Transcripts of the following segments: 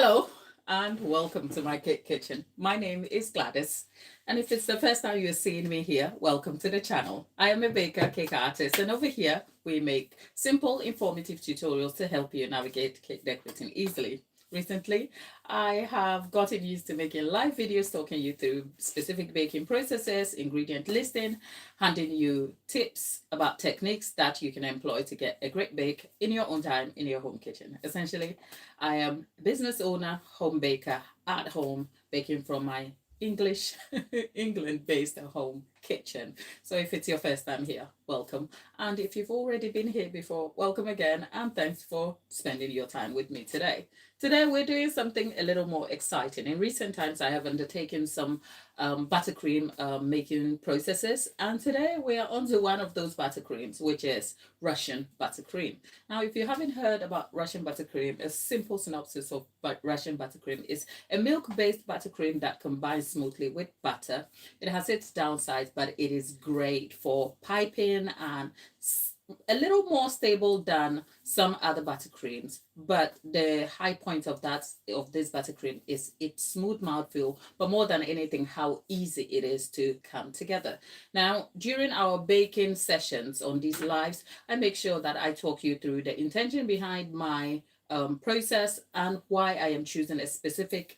Hello and welcome to my cake kitchen. My name is Gladys, and if it's the first time you're seeing me here, welcome to the channel. I am a baker, cake artist, and over here we make simple, informative tutorials to help you navigate cake decorating easily. Recently, I have gotten used to making live videos talking you through specific baking processes, ingredient listing, handing you tips about techniques that you can employ to get a great bake in your own time in your home kitchen. Essentially, I am a business owner, home baker at home, baking from my English, England based home kitchen. So if it's your first time here, welcome. And if you've already been here before, welcome again. And thanks for spending your time with me today. Today, we're doing something a little more exciting. In recent times, I have undertaken some buttercream making processes. And today, we are onto one of those buttercreams, which is Russian buttercream. Now, if you haven't heard about Russian buttercream, a simple synopsis of Russian buttercream is a milk-based buttercream that combines smoothly with butter. It has its downsides, but it is great for piping and a little more stable than some other buttercreams. But the high point of this buttercream is its smooth mouthfeel, but more than anything, how easy it is to come together. Now, during our baking sessions on these lives, I make sure that I talk you through the intention behind my process and why I am choosing a specific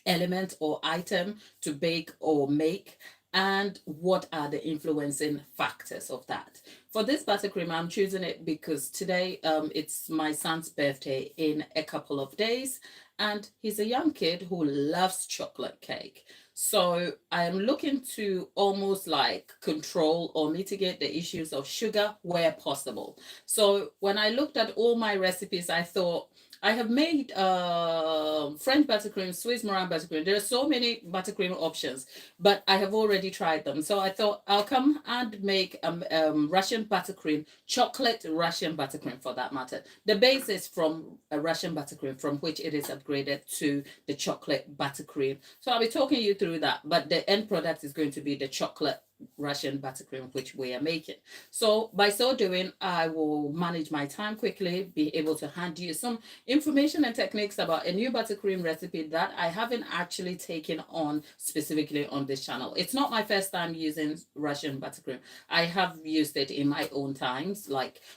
element or item to bake or make, and what are the influencing factors of that. For this buttercream, I'm choosing it because today it's my son's birthday in a couple of days, and he's a young kid who loves chocolate cake. So I'm looking to almost like control or mitigate the issues of sugar where possible. So when I looked at all my recipes, I thought, I have made French buttercream, Swiss meringue buttercream. There are so many buttercream options, but I have already tried them. So I thought I'll come and make Russian buttercream, chocolate Russian buttercream for that matter. The base is from a Russian buttercream, from which it is upgraded to the chocolate buttercream. So I'll be talking you through that, but the end product is going to be the chocolate Russian buttercream, which we are making. So by so doing, I will manage my time quickly, be able to hand you some information and techniques about a new buttercream recipe that I haven't actually taken on specifically on this channel. It's not my first time using Russian buttercream. I have used it in my own times,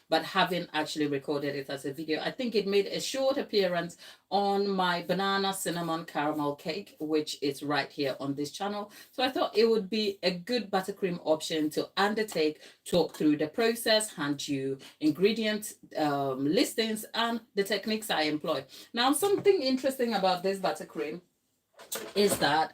but haven't actually recorded it as a video. I think it made a short appearance on my banana cinnamon caramel cake, which is right here on this channel. So I thought it would be a good buttercream option to undertake, talk through the process, hand you ingredient listings and the techniques I employ. Now, something interesting about this buttercream is that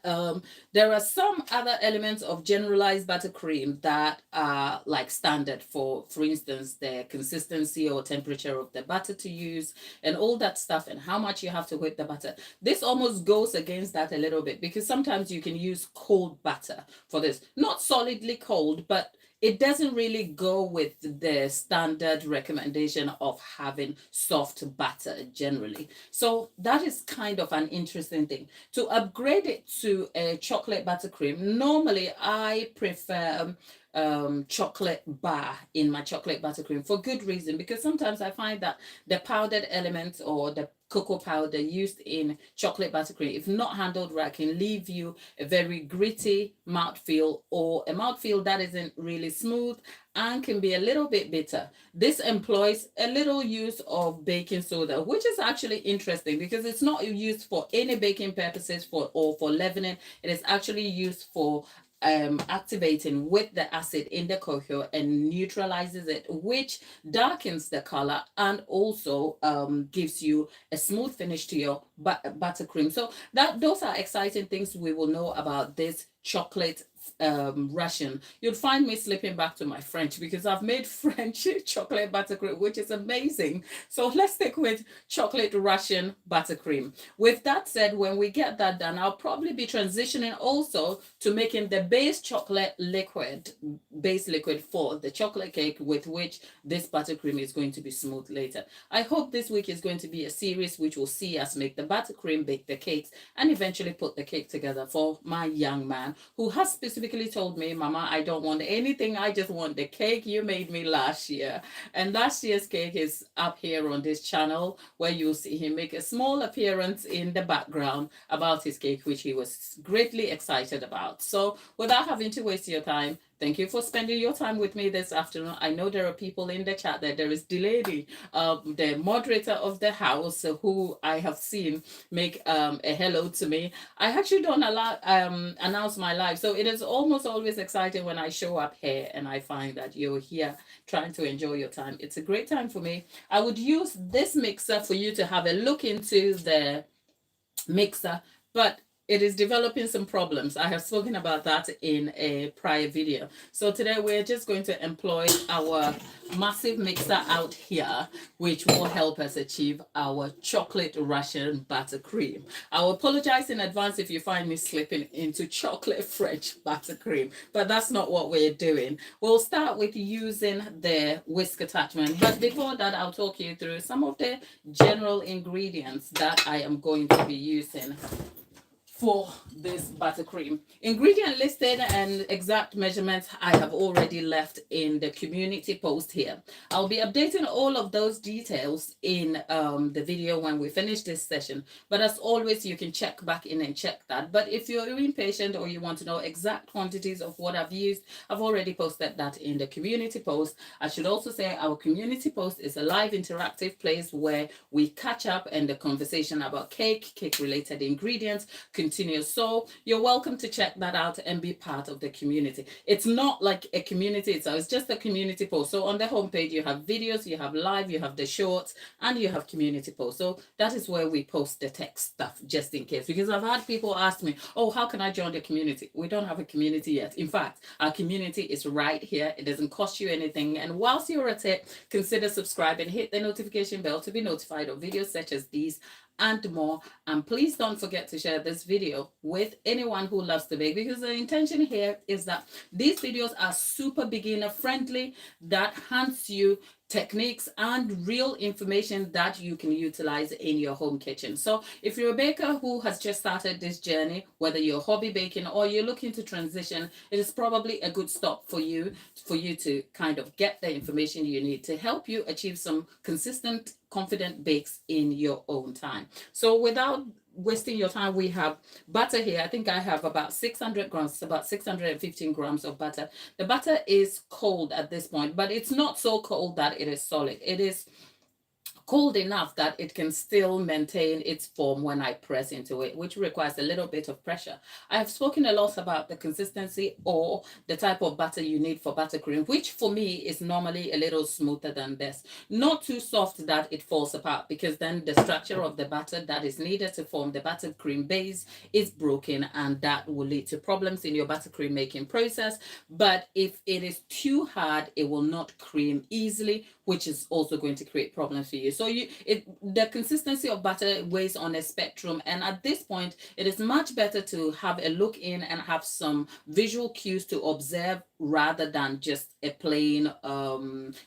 there are some other elements of generalized buttercream that are like standard for instance, the consistency or temperature of the butter to use and all that stuff and how much you have to whip the butter. This almost goes against that a little bit because sometimes you can use cold butter for this. Not solidly cold, but it doesn't really go with the standard recommendation of having soft butter generally. So that is kind of an interesting thing. To upgrade it to a chocolate buttercream, normally I prefer chocolate bar in my chocolate buttercream for good reason, because sometimes I find that the powdered elements or the cocoa powder used in chocolate buttercream, if not handled right, can leave you a very gritty mouthfeel or a mouthfeel that isn't really smooth and can be a little bit bitter. This employs a little use of baking soda, which is actually interesting because it's not used for any baking purposes or for leavening. It is actually used for activating with the acid in the cocoa and neutralizes it, which darkens the color and also gives you a smooth finish to your buttercream. So those are exciting things we will know about this chocolate Russian. You'll find me slipping back to my French because I've made French chocolate buttercream, which is amazing. So let's stick with chocolate Russian buttercream. With that said, when we get that done, I'll probably be transitioning also to making the base liquid for the chocolate cake with which this buttercream is going to be smooth later. I hope this week is going to be a series which will see us make the buttercream, bake the cakes, and eventually put the cake together for my young man who has specific specifically told me, Mama, I don't want anything. I just want the cake you made me last year. And last year's cake is up here on this channel, where you'll see him make a small appearance in the background about his cake, which he was greatly excited about. So without having to waste your time, thank you for spending your time with me this afternoon. I know there are people in the chat that there is Delaney, the moderator of the house, who I have seen make a hello to me. I actually don't announce my live, so it is almost always exciting when I show up here and I find that you're here trying to enjoy your time. It's a great time for me. I would use this mixer for you to have a look into the mixer, but it is developing some problems. I have spoken about that in a prior video. So today we're just going to employ our massive mixer out here, which will help us achieve our chocolate Russian buttercream. I will apologize in advance if you find me slipping into chocolate French buttercream, but that's not what we're doing. We'll start with using the whisk attachment, but before that, I'll talk you through some of the general ingredients that I am going to be using for this buttercream. Ingredient listed and exact measurements I have already left in the community post here. I'll be updating all of those details in the video when we finish this session. But as always, you can check back in and check that. But if you're impatient or you want to know exact quantities of what I've used, I've already posted that in the community post. I should also say our community post is a live interactive place where we catch up and the conversation about cake related ingredients continues. So you're welcome to check that out and be part of the community. It's not like a community itself, it's just a community post. So on the homepage, you have videos, you have live, you have the shorts, and you have community posts. So that is where we post the text stuff, just in case. Because I've had people ask me, oh, how can I join the community? We don't have a community yet. In fact, our community is right here. It doesn't cost you anything. And whilst you're at it, consider subscribing, hit the notification bell to be notified of videos such as these and more. And please don't forget to share this video with anyone who loves to bake, because the intention here is that these videos are super beginner friendly, that hands you techniques and real information that you can utilize in your home kitchen. So if you're a baker who has just started this journey, whether you're hobby baking or you're looking to transition, it is probably a good stop for you to kind of get the information you need to help you achieve some consistent, confident bakes in your own time. So without wasting your time, we have butter here. I think I have about 600 grams, about 615 grams of butter. The butter is cold at this point, but it's not so cold that it is solid. It is cold enough that it can still maintain its form when I press into it, which requires a little bit of pressure. I have spoken a lot about the consistency or the type of butter you need for buttercream, which for me is normally a little smoother than this. Not too soft that it falls apart, because then the structure of the butter that is needed to form the buttercream base is broken, and that will lead to problems in your buttercream making process. But if it is too hard, it will not cream easily, which is also going to create problems for you. So the consistency of butter weighs on a spectrum, and at this point, it is much better to have a look in and have some visual cues to observe rather than just a plain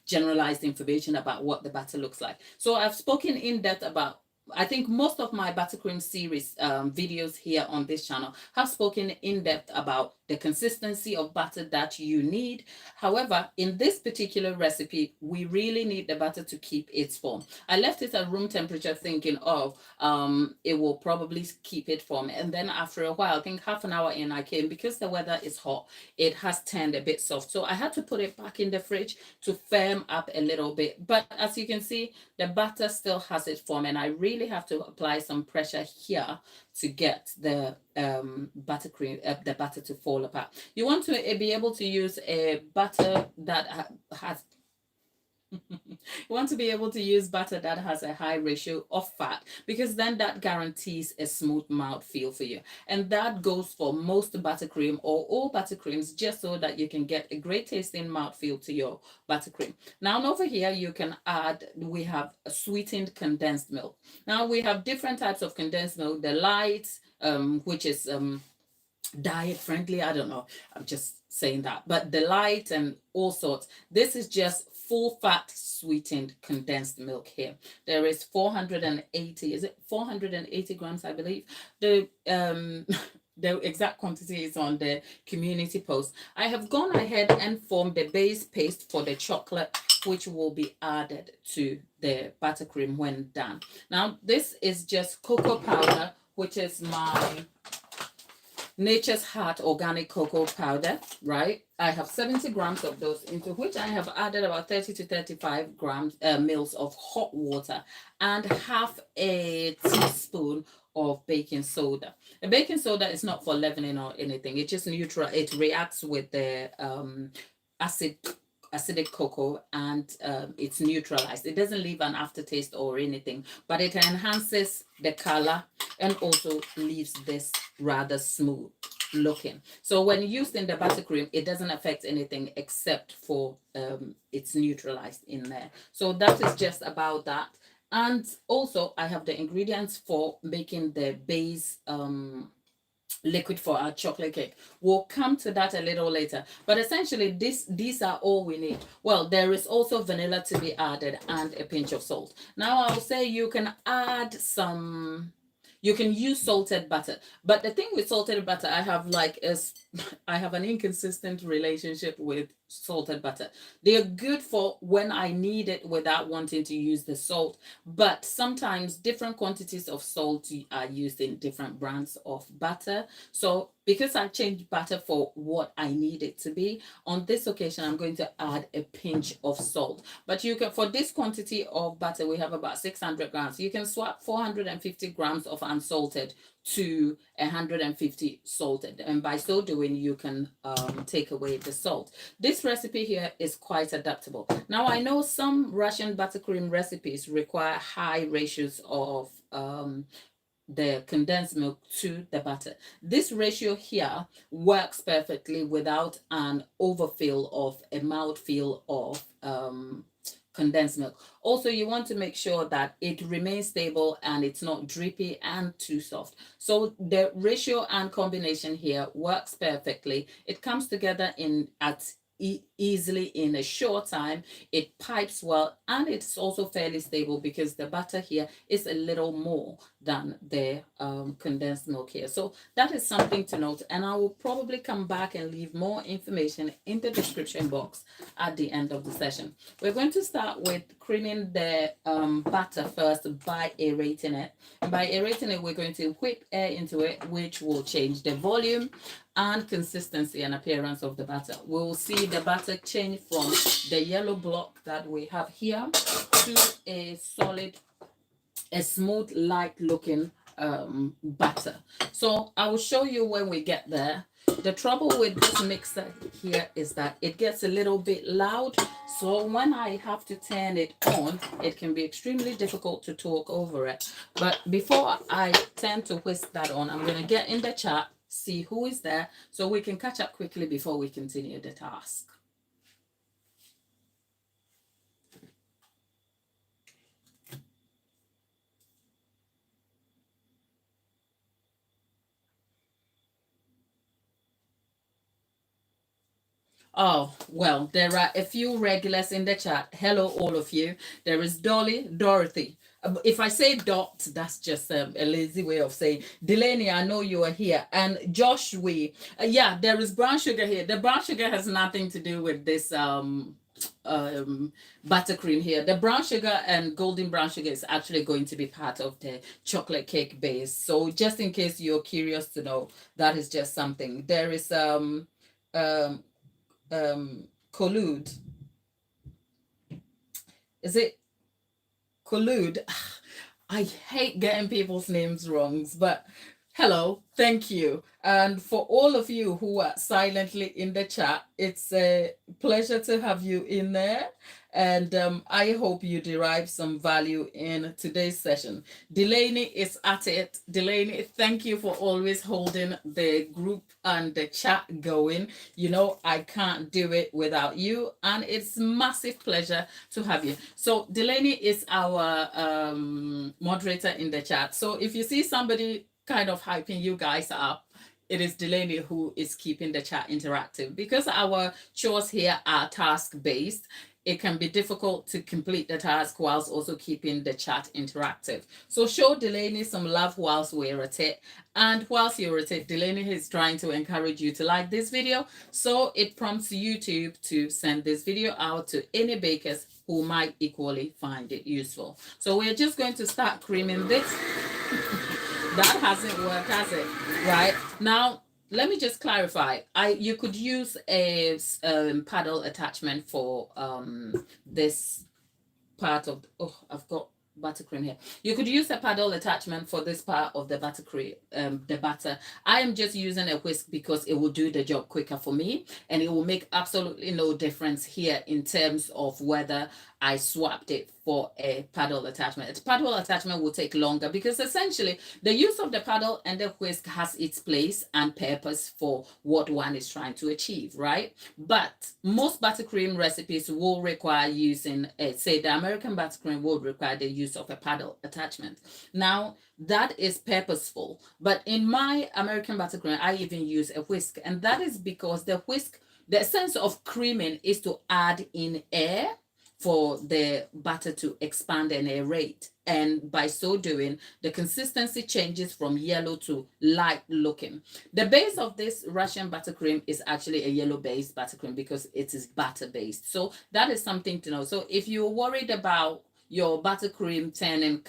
generalized information about what the butter looks like. So I've spoken in depth about, I think most of my buttercream series videos here on this channel have spoken in depth about the consistency of butter that you need. However, in this particular recipe, we really need the butter to keep its form. I left it at room temperature thinking, oh, it will probably keep it form. And then after a while, I think half an hour in, I came, because the weather is hot, it has turned a bit soft. So I had to put it back in the fridge to firm up a little bit. But as you can see, the butter still has its form, and I really have to apply some pressure here to get the buttercream, the butter to fall apart. You want to be able to use a butter that has you want to be able to use butter that has a high ratio of fat, because then that guarantees a smooth mouth feel for you. And that goes for most buttercream or all buttercreams, just so that you can get a great tasting mouth feel to your buttercream. Now over here, you can add, we have a sweetened condensed milk. Now we have different types of condensed milk, the light, which is diet friendly. I don't know. I'm just saying that. But the light and all sorts. This is just full fat sweetened condensed milk here. There is 480, is it 480 grams, I believe. The the exact quantity is on the community post. I have gone ahead and formed the base paste for the chocolate, which will be added to the buttercream when done. Now, this is just cocoa powder, which is my Nature's Heart organic cocoa powder, right? I have 70 grams of those, into which I have added about 30 to 35 grams mils of hot water and half a teaspoon of baking soda. The baking soda is not for leavening or anything. It just neutral. It reacts with the acid acidic cocoa, and it's neutralized. It doesn't leave an aftertaste or anything, but it enhances the color and also leaves this rather smooth looking. So when used in the buttercream, it doesn't affect anything except for it's neutralized in there. So that is just about that. And also I have the ingredients for making the base liquid for our chocolate cake. We'll come to that a little later. But essentially, these are all we need. Well, there is also vanilla to be added and a pinch of salt. Now, I'll say you can add some. You can use salted butter, but the thing with salted butter, I have an inconsistent relationship with salted butter. They are good for when I need it without wanting to use the salt, but sometimes different quantities of salt are used in different brands of butter. So because I changed butter for what I need it to be, on this occasion I'm going to add a pinch of salt. But you can, for this quantity of butter, we have about 600 grams. You can swap 450 grams of unsalted to 150 salted, and by so doing you can take away the salt. This recipe here is quite adaptable. Now, I know some Russian buttercream recipes require high ratios of the condensed milk to the butter. This ratio here works perfectly without an overfill of a mouthfeel of condensed milk. Also, you want to make sure that it remains stable and it's not drippy and too soft. So the ratio and combination here works perfectly. It comes together easily in a short time. It pipes well, and it's also fairly stable because the butter here is a little more than the condensed milk here. So that is something to note, and I will probably come back and leave more information in the description box at the end of the session. We're going to start with creaming the butter first by aerating it. And by aerating it, we're going to whip air into it, which will change the volume and consistency and appearance of the batter. We'll see the batter change from the yellow block that we have here to a solid, a smooth, light looking batter. So I will show you when we get there. The trouble with this mixer here is that it gets a little bit loud. So when I have to turn it on, it can be extremely difficult to talk over it. But before I turn to whisk that on, I'm going to get in the chat, see who is there, so we can catch up quickly before we continue the task. Oh, well, there are a few regulars in the chat. Hello, all of you. There is Dolly, Dorothy. If I say Dot, that's just a lazy way of saying Delaney, I know you are here. And Josh, yeah, there is brown sugar here. The brown sugar has nothing to do with this buttercream here. The brown sugar and golden brown sugar is actually going to be part of the chocolate cake base. So just in case you're curious to know, that is just something. There is collude. Is it collude? I hate getting people's names wrong, but hello, thank you. And for all of you who are silently in the chat, it's a pleasure to have you in there. And I hope you derive some value in today's session. Delaney is at it. Delaney, thank you for always holding the group and the chat going. You know, I can't do it without you. And it's massive pleasure to have you. So Delaney is our moderator in the chat. So if you see somebody kind of hyping you guys up, it is Delaney who is keeping the chat interactive, because our chores here are task-based. it can be difficult to complete the task whilst also keeping the chat interactive. So show Delaney some love whilst we're at it. And whilst you're at it, Delaney is trying to encourage you to like this video. So it prompts YouTube to send this video out to any bakers who might equally find it useful. So we're just going to start creaming this. That hasn't worked, has it? Right. Now, let me just clarify. You could use a paddle attachment for this part of, oh, I've got buttercream here. You could use a paddle attachment for this part of the buttercream, the batter. I am just using a whisk because it will do the job quicker for me, and it will make absolutely no difference here in terms of whether I swapped it for a paddle attachment. A paddle attachment will take longer because essentially the use of the paddle and the whisk has its place and purpose for what one is trying to achieve, right? But most buttercream recipes will require using, say the American buttercream will require the use of a paddle attachment. Now, that is purposeful, but in my American buttercream, I even use a whisk, and that is because the whisk, the essence of creaming is to add in air for the batter to expand and aerate. And by so doing, the consistency changes from yellow to light looking. The base of this Russian buttercream is actually a yellow based buttercream because it is butter based. So that is something to know. So if you're worried about your buttercream turning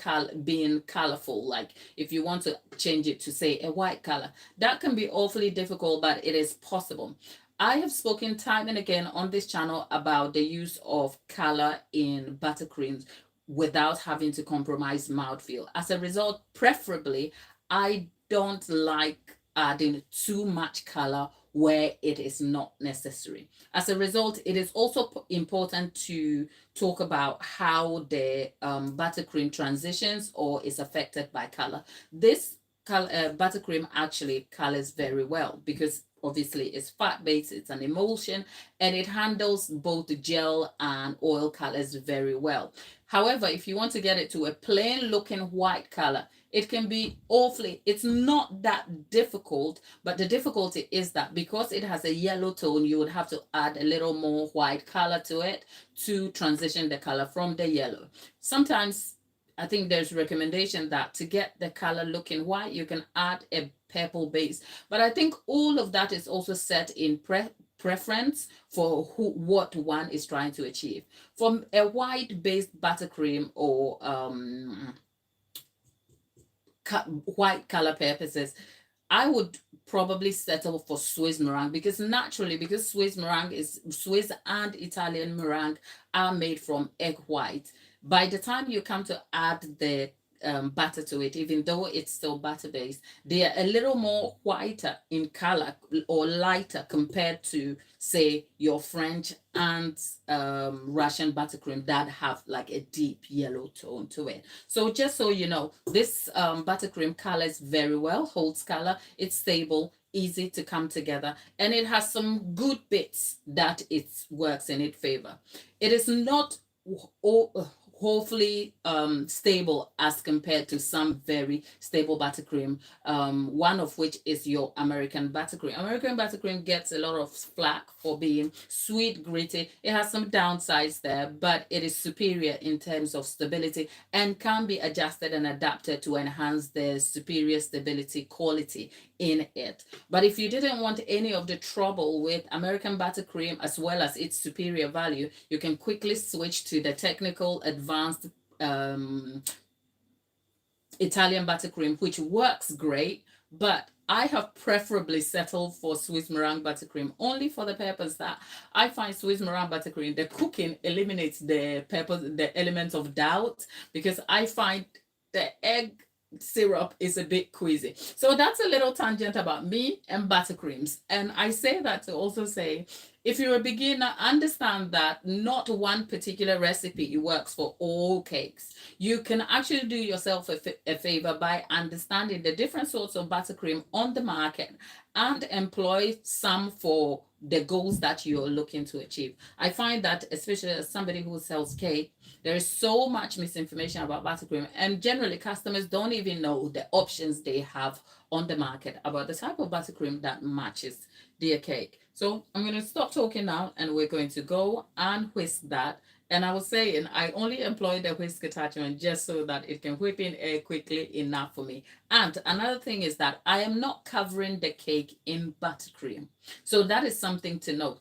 being colorful, like if you want to change it to say a white color, that can be awfully difficult, but it is possible. I have spoken time and again on this channel about the use of color in buttercreams without having to compromise mouthfeel. As a result, preferably, I don't like adding too much color where it is not necessary. As a result, it is also important to talk about how the buttercream transitions or is affected by color. This buttercream actually colors very well because obviously it's fat based, it's an emulsion, and it handles both gel and oil colors very well. However, if you want to get it to a plain looking white color, it can be awfully, it's not that difficult, but the difficulty is that because it has a yellow tone, you would have to add a little more white color to it to transition the color from the yellow. Sometimes I think there's recommendation that to get the color looking white, you can add a purple base. But I think all of that is also set in preference for what one is trying to achieve. From a white based buttercream or white color purposes, I would probably settle for Swiss meringue because naturally, because Swiss meringue is Swiss and Italian meringue are made from egg white. By the time you come to add the butter to it, even though it's still butter based, they are a little more whiter in color or lighter compared to, say, your French and Russian buttercream that have like a deep yellow tone to it. So just so you know, this buttercream colors very well, holds color, it's stable, easy to come together, and it has some good bits that it works in its favor. It is not hopefully stable as compared to some very stable buttercream, one of which is your American buttercream. American buttercream gets a lot of flack for being sweet, gritty. It has some downsides there, but it is superior in terms of stability and can be adjusted and adapted to enhance the superior stability quality in it. But if you didn't want any of the trouble with American buttercream as well as its superior value, you can quickly switch to the technical advanced Italian buttercream, which works great, but I have preferably settled for Swiss meringue buttercream only for the purpose that I find Swiss meringue buttercream, the cooking eliminates the purpose, the element of doubt, because I find the egg syrup is a bit queasy. So that's a little tangent about me and buttercreams. And I say that to also say, if you're a beginner, understand that not one particular recipe works for all cakes. You can actually do yourself a favor by understanding the different sorts of buttercream on the market and employ some for the goals that you're looking to achieve. I find that, especially as somebody who sells cake, there is so much misinformation about buttercream, and generally customers don't even know the options they have on the market about the type of buttercream that matches their cake. So I'm going to stop talking now and we're going to go and whisk that And I was saying, I only employ the whisk attachment just so that it can whip in air quickly enough for me. And another thing is that I am not covering the cake in buttercream. So that is something to note.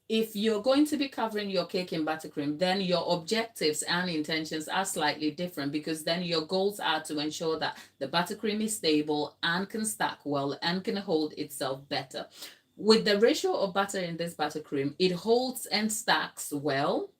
If you're going to be covering your cake in buttercream, then your objectives and intentions are slightly different, because then your goals are to ensure that the buttercream is stable and can stack well and can hold itself better. With the ratio of butter in this buttercream, it holds and stacks well,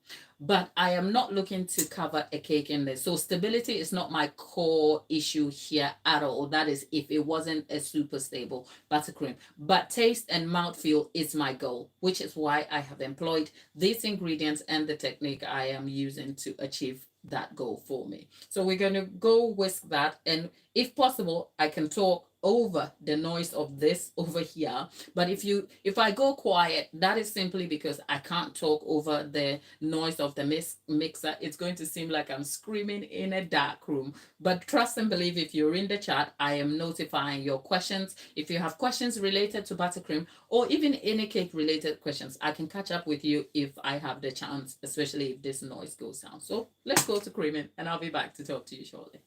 but I am not looking to cover a cake in this. So stability is not my core issue here at all. That is if it wasn't a super stable buttercream. But taste and mouthfeel is my goal, which is why I have employed these ingredients and the technique I am using to achieve that goal for me. So we're going to go whisk that, and if possible, I can talk over the noise of this over here. But if I go quiet, that is simply because I can't talk over the noise of the mixer. It's going to seem like I'm screaming in a dark room. But trust and believe, if you're in the chat, I am notifying your questions. If you have questions related to buttercream or even any cake related questions, I can catch up with you if I have the chance, especially if this noise goes down. So let's go to creaming, and I'll be back to talk to you shortly.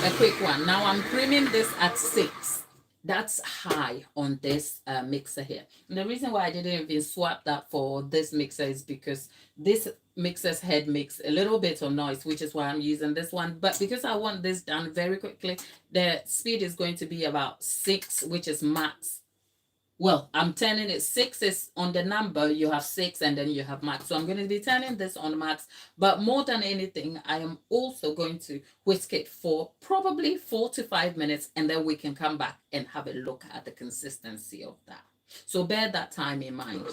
A quick one. Now I'm creaming this at 6. That's high on this mixer here. And the reason why I didn't even swap that for this mixer is because this mixer's head makes a little bit of noise, which is why I'm using this one. But because I want this done very quickly, the speed is going to be about 6, which is max. Well, I'm turning it. 6 is on the number. You have 6 and then you have max. So I'm going to be turning this on max. But more than anything, I am also going to whisk it for probably 4 to 5 minutes. And then we can come back and have a look at the consistency of that. So bear that time in mind.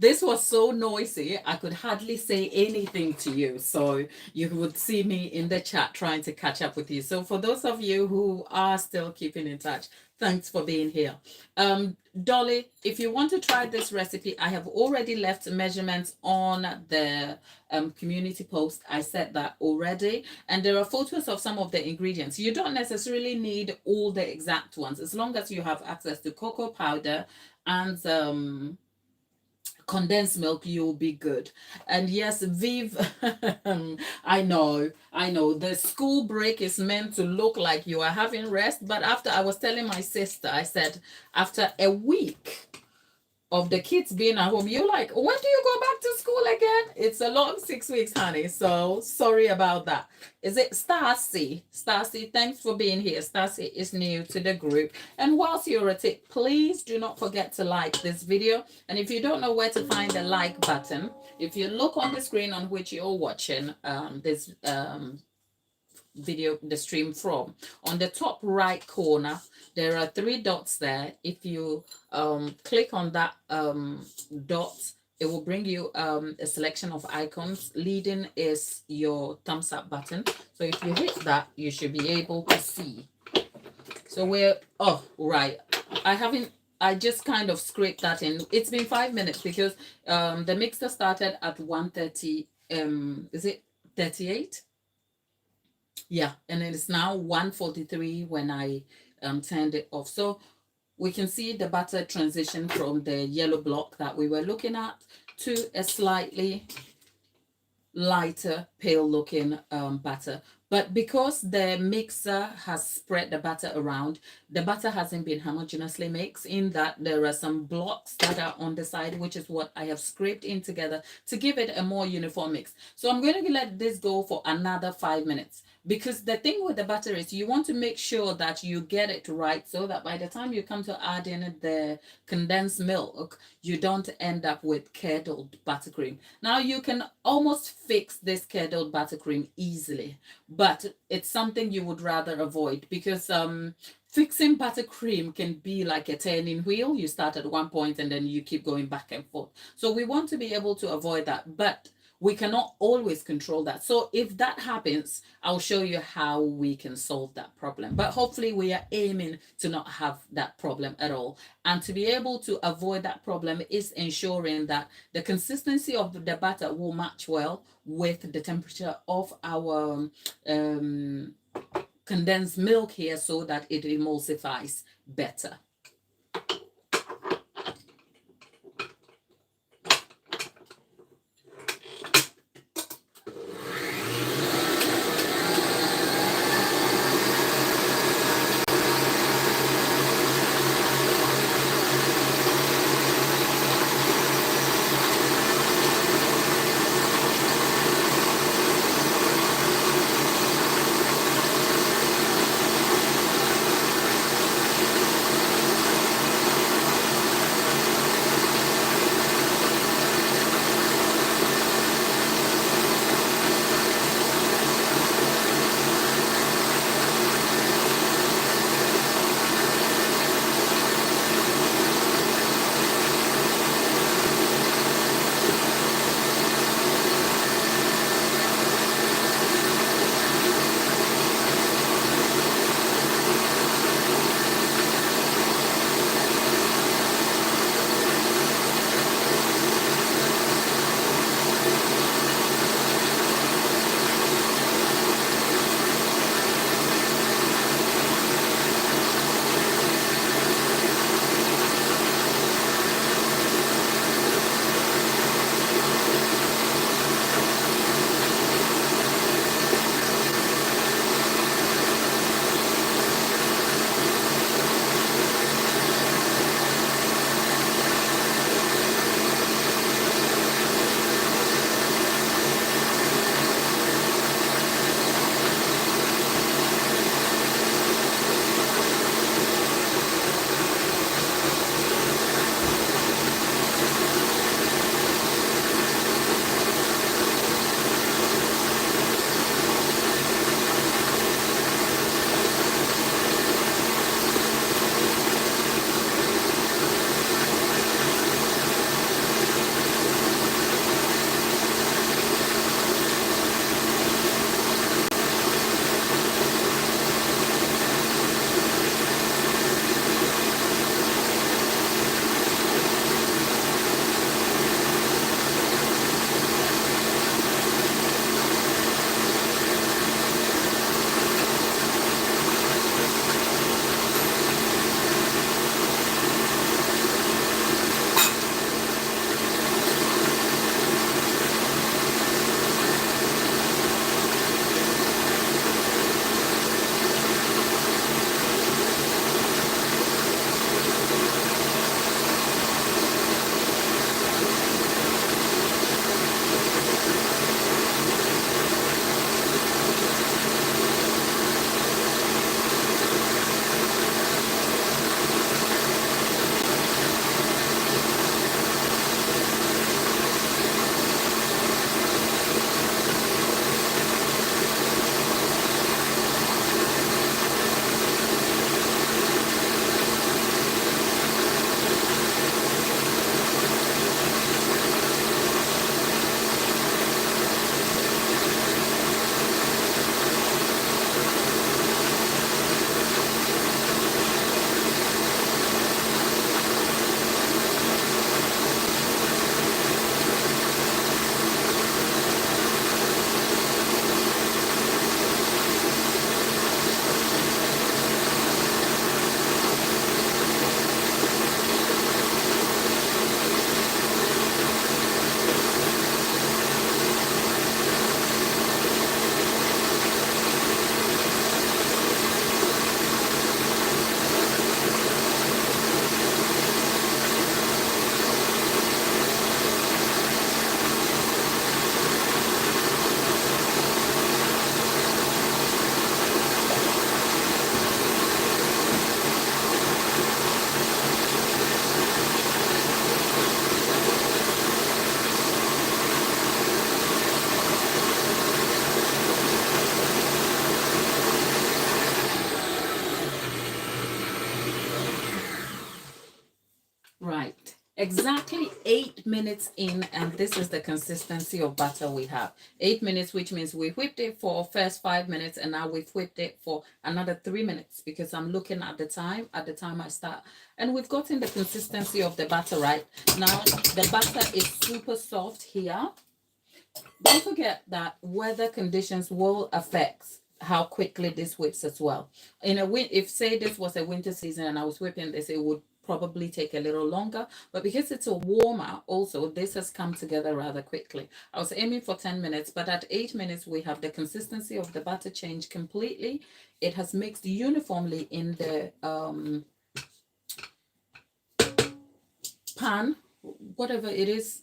This was so noisy, I could hardly say anything to you. So you would see me in the chat trying to catch up with you. So for those of you who are still keeping in touch, thanks for being here. Dolly, if you want to try this recipe, I have already left measurements on the community post. I said that already. And there are photos of some of the ingredients. You don't necessarily need all the exact ones, as long as you have access to cocoa powder and condensed milk, you'll be good. And yes, Viv, I know the school break is meant to look like you are having rest, but after I was telling my sister, I said after a week of the kids being at home, you're like, when do you go back to school again? It's a long 6 weeks, honey. So sorry about that. Is it Stacy? Stacy, thanks for being here. Stacy is new to the group. And whilst you're at it, please do not forget to like this video. And if you don't know where to find the like button, if you look on the screen on which you're watching this video, the stream from, on the top right corner, there are 3 dots there. If you click on that dot, it will bring you a selection of icons. Leading is your thumbs up button. So if you hit that, you should be able to see. So we're, oh, right. I just kind of scraped that in. It's been 5 minutes because the mixer started at 1:30. Is it 38? Yeah, and it's now 1:43 when I turned it off. So we can see the butter transition from the yellow block that we were looking at to a slightly lighter, pale looking butter. But because the mixer has spread the butter around, the butter hasn't been homogeneously mixed, in that there are some blocks that are on the side, which is what I have scraped in together to give it a more uniform mix. So I'm going to let this go for another 5 minutes, because the thing with the butter is you want to make sure that you get it right, so that by the time you come to add in the condensed milk, you don't end up with curdled buttercream. Now you can almost fix this curdled buttercream easily, but it's something you would rather avoid, because fixing buttercream can be like a turning wheel. You start at one point and then you keep going back and forth. So we want to be able to avoid that, but we cannot always control that. So if that happens, I'll show you how we can solve that problem. But hopefully we are aiming to not have that problem at all. And to be able to avoid that problem is ensuring that the consistency of the butter will match well with the temperature of our condensed milk here, so that it emulsifies better. exactly 8 minutes in, and this is the consistency of butter we have. 8 minutes, which means we whipped it for first 5 minutes, and now we've whipped it for another 3 minutes because I'm looking at the time I start. And we've gotten the consistency of the butter right. Now the butter is super soft here. Don't forget that weather conditions will affect how quickly this whips as well. If say this was a winter season and I was whipping this, it would probably take a little longer. But because it's a warmer, also this has come together rather quickly. I was aiming for 10 minutes, but at 8 minutes we have the consistency of the butter changed completely. It has mixed uniformly in the pan, whatever it is.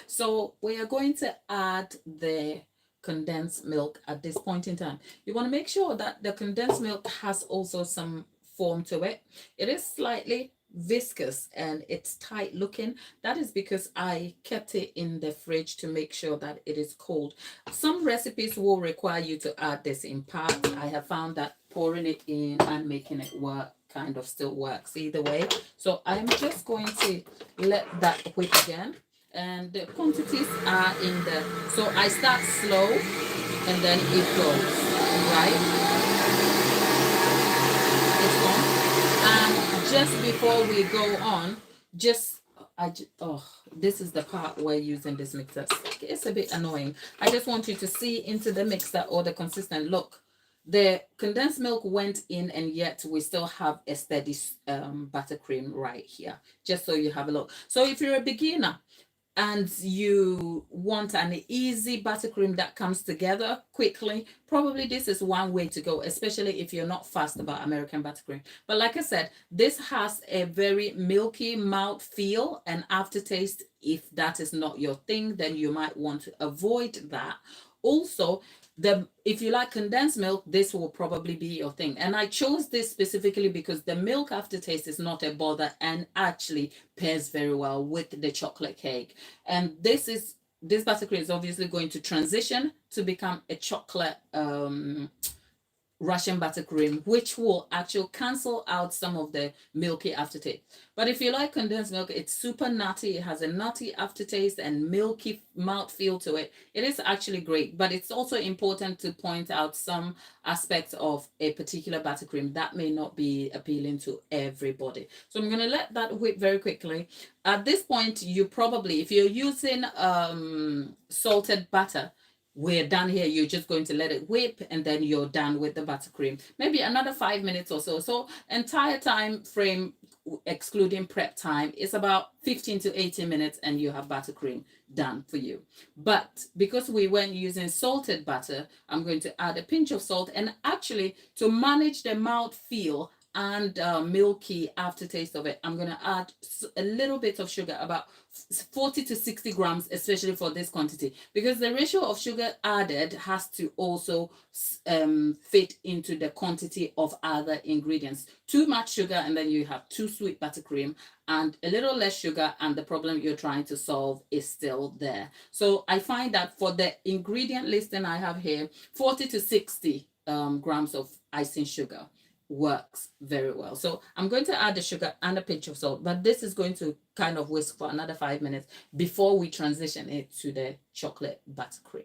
So we are going to add the condensed milk at this point in time. You want to make sure that the condensed milk has also some form to it. It is slightly viscous and it's tight looking. That is because I kept it in the fridge to make sure that it is cold. Some recipes will require you to add this in parts. I have found that pouring it in and making it work kind of still works either way. So I'm just going to let that whip again. And the quantities are in the, so I start slow and then it goes, right? It's on. And just before we go on, this is the part where using this mixer. It's a bit annoying. I just want you to see into the mixer or the consistent look. The condensed milk went in and yet we still have a steady buttercream right here, just so you have a look. So if you're a beginner, and you want an easy buttercream that comes together quickly, probably this is one way to go, especially if you're not fast about American buttercream. But like I said, this has a very milky mouth feel and aftertaste. If that is not your thing, then you might want to avoid that. Also, if you like condensed milk, this will probably be your thing. And I chose this specifically because the milk aftertaste is not a bother and actually pairs very well with the chocolate cake. And this buttercream is obviously going to transition to become a chocolate Russian buttercream, which will actually cancel out some of the milky aftertaste. But if you like condensed milk, it's super nutty. It has a nutty aftertaste and milky mouth feel to it. It is actually great, but it's also important to point out some aspects of a particular buttercream that may not be appealing to everybody. So I'm going to let that whip very quickly. At this point, you probably, if you're using salted butter, we're done here. You're just going to let it whip and then you're done with the buttercream. Maybe another 5 minutes or so. So entire time frame, excluding prep time, is about 15 to 18 minutes and you have buttercream done for you. But because we weren't using salted butter, I'm going to add a pinch of salt. And actually, to manage the mouth feel and milky aftertaste of it, I'm going to add a little bit of sugar, about 40 to 60 grams, especially for this quantity, because the ratio of sugar added has to also fit into the quantity of other ingredients. Too much sugar and then you have too sweet buttercream, and a little less sugar and the problem you're trying to solve is still there. So I find that for the ingredient listing I have here, 40 to 60 grams of icing sugar works very well. So I'm going to add the sugar and a pinch of salt, but this is going to kind of whisk for another 5 minutes before we transition it to the chocolate buttercream.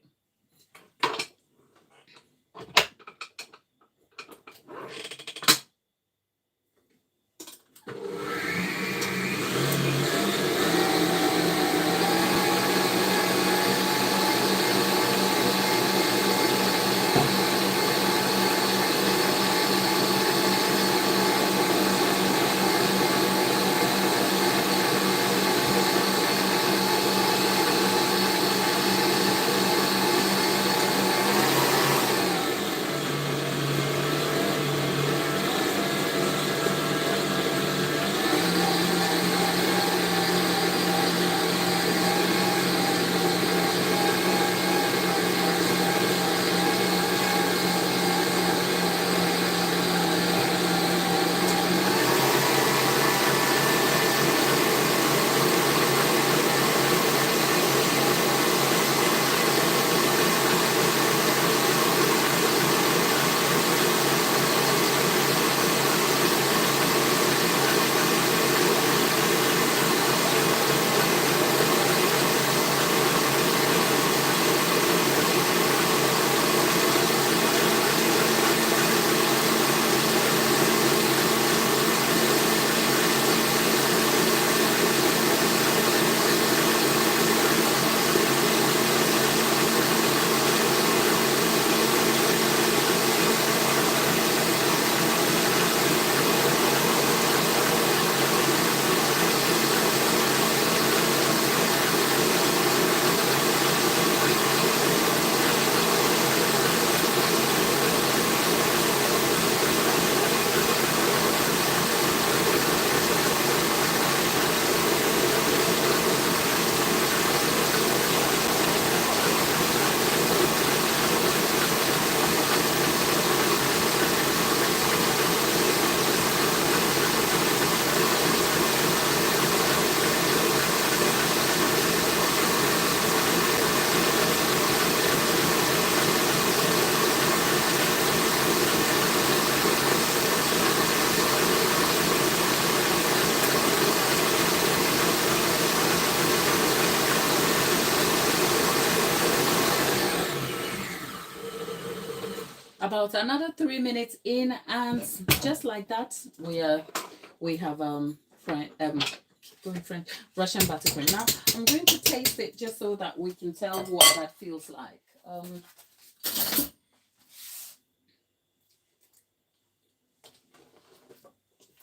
about another 3 minutes in, and just like that, we have Russian buttercream. Now I'm going to taste it just so that we can tell what that feels like.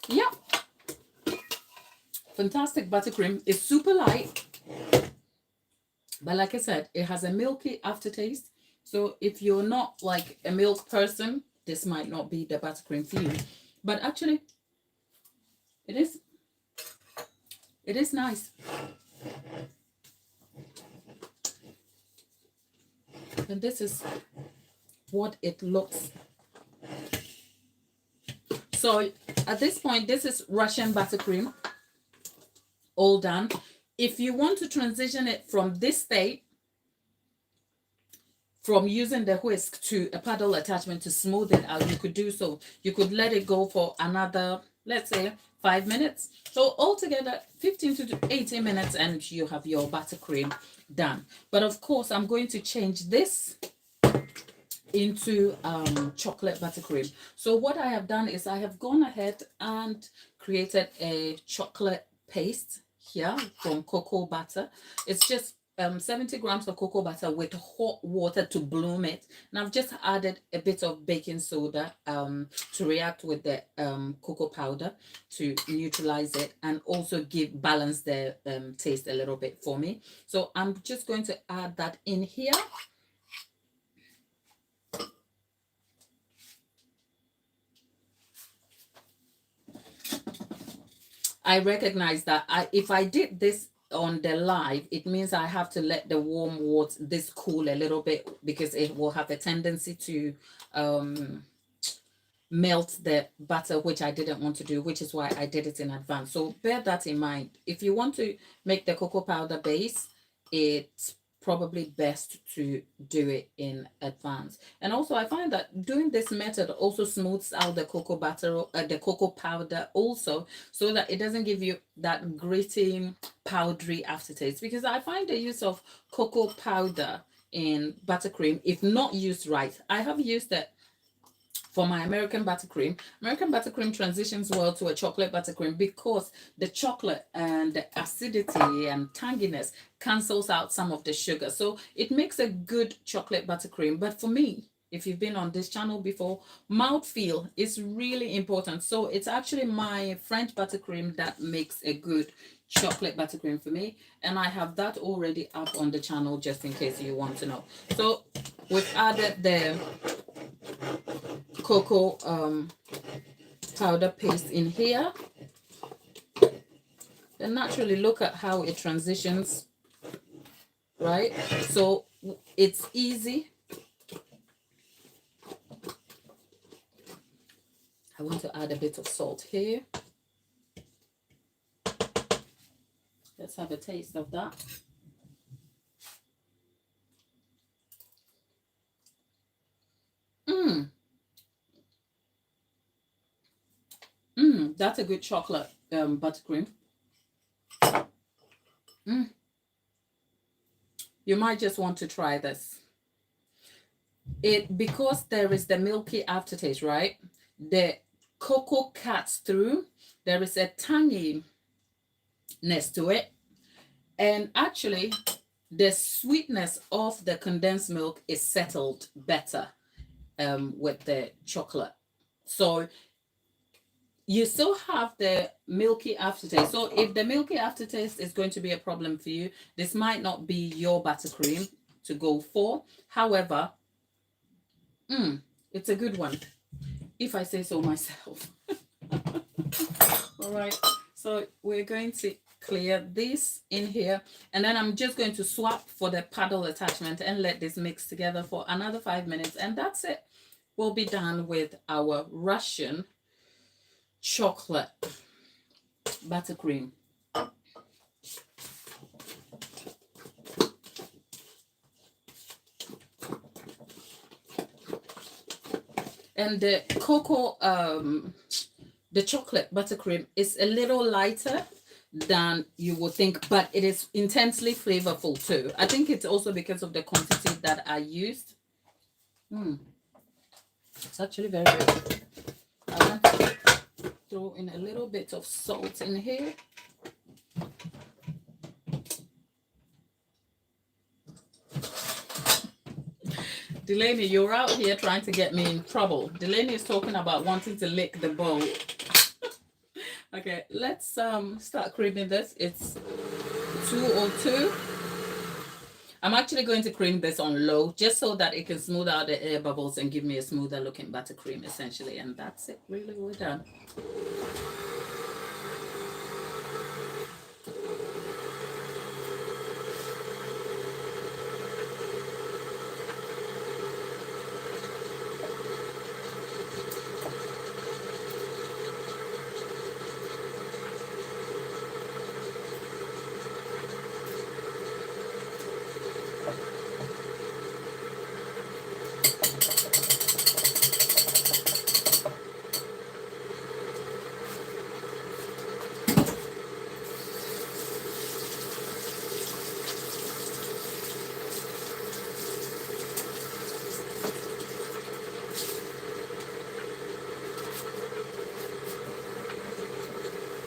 Yeah, fantastic buttercream. It's super light, but like I said, it has a milky aftertaste. So if you're not like a milk person, this might not be the buttercream for you. But actually, it is nice. And this is what it looks. So at this point, this is Russian buttercream, all done. If you want to transition it from this state, from using the whisk to a paddle attachment to smooth it out, you could do so. You could let it go for another, let's say, 5 minutes. So altogether, 15 to 18 minutes, and you have your buttercream done. But of course, I'm going to change this into chocolate buttercream. So what I have done is I have gone ahead and created a chocolate paste here from cocoa butter. It's just 70 grams of cocoa butter with hot water to bloom it, and I've just added a bit of baking soda to react with the cocoa powder to neutralize it and also balance the taste a little bit for me. So I'm just going to add that in here. I recognize that if I did this on the live, it means I have to let the warm water this cool a little bit, because it will have a tendency to melt the butter, which I didn't want to do, which is why I did it in advance. So bear that in mind. If you want to make the cocoa powder base, it's probably best to do it in advance. And also I find that doing this method also smooths out the cocoa butter, the cocoa powder also, so that it doesn't give you that gritty, powdery aftertaste. Because I find the use of cocoa powder in buttercream, if not used right, I have used it for my American buttercream. American buttercream transitions well to a chocolate buttercream because the chocolate and the acidity and tanginess cancels out some of the sugar. So it makes a good chocolate buttercream. But for me, if you've been on this channel before, mouthfeel is really important. So it's actually my French buttercream that makes a good chocolate buttercream for me. And I have that already up on the channel just in case you want to know. So we've added the cocoa powder paste in here. Then naturally look at how it transitions, right? So it's easy. I want to add a bit of salt here. Let's have a taste of that. That's a good chocolate buttercream. You might just want to try this. Because there is the milky aftertaste, right? The cocoa cuts through. There is a tanginess to it. And actually, the sweetness of the condensed milk is settled better with the chocolate. So you still have the milky aftertaste. So if the milky aftertaste is going to be a problem for you, this might not be your buttercream to go for. However, it's a good one, if I say so myself. All right, so we're going to clear this in here, and then I'm just going to swap for the paddle attachment and let this mix together for another 5 minutes, and that's it. We'll be done with our Russian chocolate buttercream. And the cocoa, the chocolate buttercream is a little lighter than you would think, but it is intensely flavorful too. I think it's also because of the quantity that I used. It's actually very good. I want to throw in a little bit of salt in here. Delaney, you're out here trying to get me in trouble. Delaney is talking about wanting to lick the bowl. Okay, let's start creaming this. It's 202. I'm actually going to cream this on low just so that it can smooth out the air bubbles and give me a smoother looking buttercream essentially. And that's it. Really, we're done.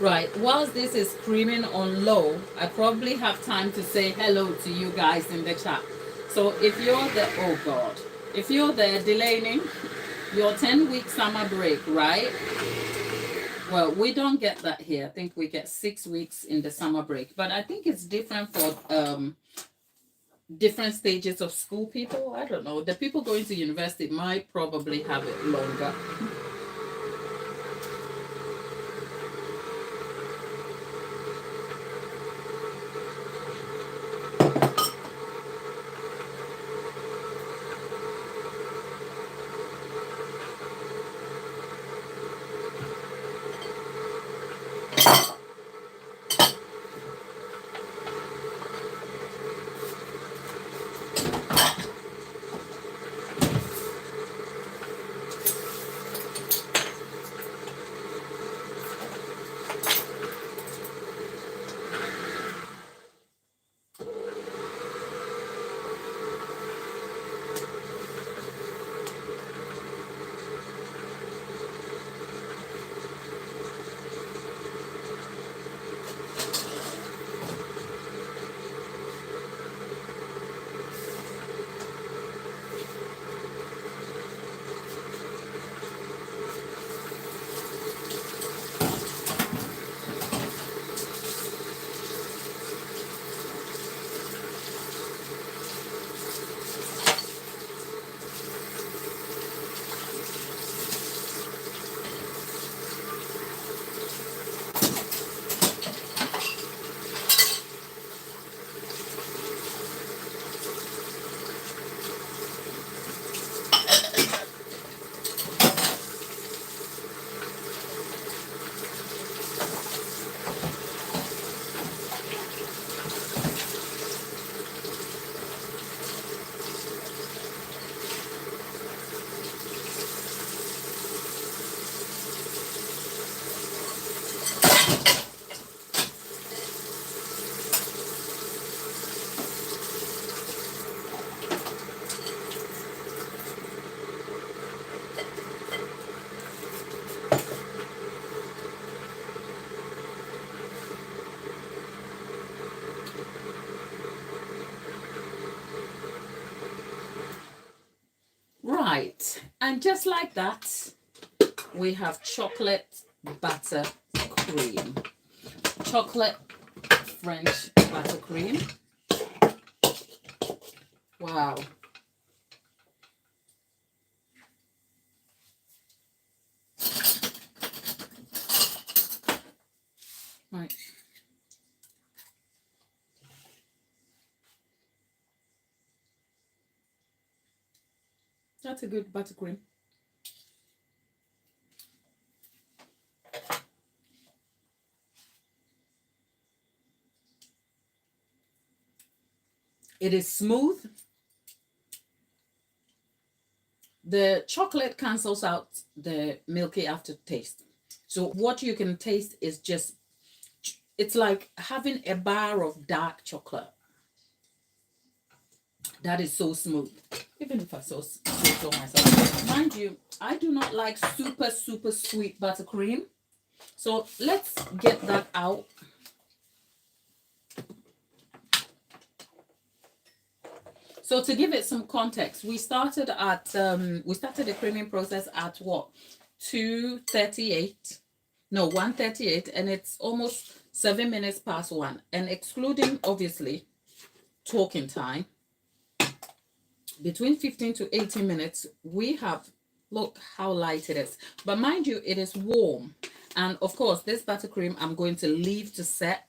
Right, whilst this is creaming on low, I probably have time to say hello to you guys in the chat. So if you're there, oh God, if you're there, Delaney, your 10-week summer break, right? Well, we don't get that here. I think we get 6 weeks in the summer break, but I think it's different for different stages of school people. I don't know. The people going to university might probably have it longer. Right, and just like that, we have chocolate butter cream. Chocolate French buttercream. Wow. Right. That's a good buttercream. It is smooth. The chocolate cancels out the milky aftertaste. So what you can taste is just, it's like having a bar of dark chocolate. That is so smooth. Even if I so myself. Mind you, I do not like super, super sweet buttercream. So let's get that out. So to give it some context, we started the creaming process at what, 2:38? No, 1:38, and it's almost 7 minutes past 1. And excluding obviously talking time, between 15 to 18 minutes, we have, look how light it is. But mind you, it is warm. And of course, this buttercream I'm going to leave to set,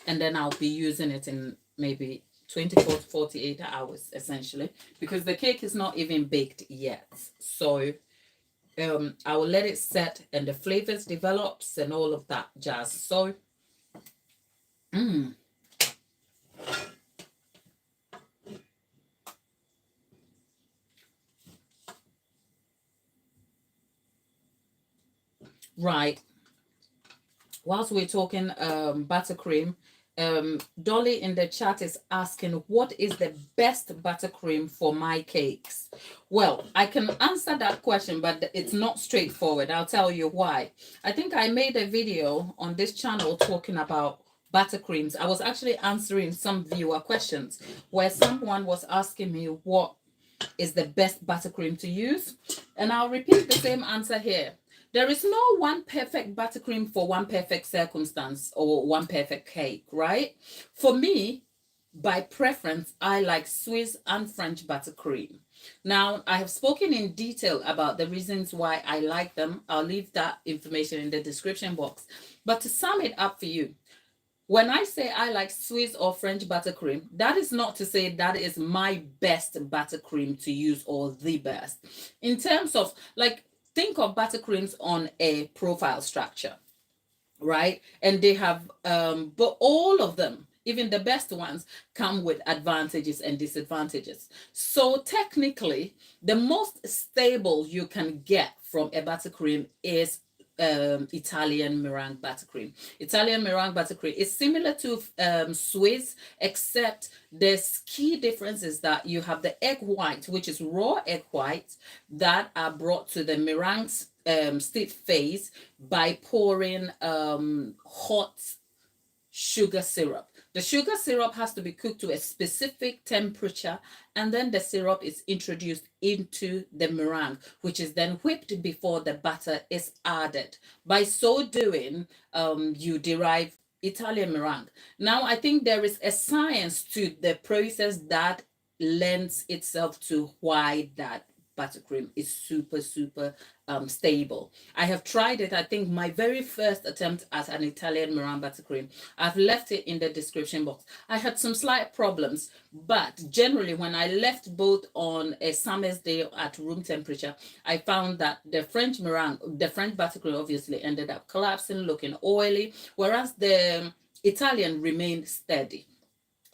and then I'll be using it in maybe 24 to 48 hours, essentially, because the cake is not even baked yet. So I will let it set and the flavors develops and all of that jazz. So, right. Whilst we're talking buttercream, Dolly in the chat is asking, what is the best buttercream for my cakes? Well, I can answer that question, but it's not straightforward. I'll tell you why. I think I made a video on this channel talking about buttercreams. I was actually answering some viewer questions where someone was asking me what is the best buttercream to use. And I'll repeat the same answer here. There is no one perfect buttercream for one perfect circumstance or one perfect cake, right? For me, by preference, I like Swiss and French buttercream. Now, I have spoken in detail about the reasons why I like them. I'll leave that information in the description box. But to sum it up for you, when I say I like Swiss or French buttercream, that is not to say that is my best buttercream to use or the best. In terms of, like, think of buttercreams on a profile structure, right? And they have, but all of them, even the best ones, come with advantages and disadvantages. So technically, the most stable you can get from a buttercream is Italian meringue buttercream. Italian meringue buttercream is similar to Swiss, except the key difference is that you have the egg white, which is raw egg white, that are brought to the meringue state phase by pouring hot sugar syrup. The sugar syrup has to be cooked to a specific temperature, and then the syrup is introduced into the meringue, which is then whipped before the butter is added. By so doing, you derive Italian meringue. Now, I think there is a science to the process that lends itself to why that buttercream is super, super stable. I have tried it. I think my very first attempt at an Italian meringue buttercream, I've left it in the description box. I had some slight problems, but generally when I left both on a summer's day at room temperature, I found that the French meringue, the French buttercream obviously ended up collapsing, looking oily, whereas the Italian remained steady.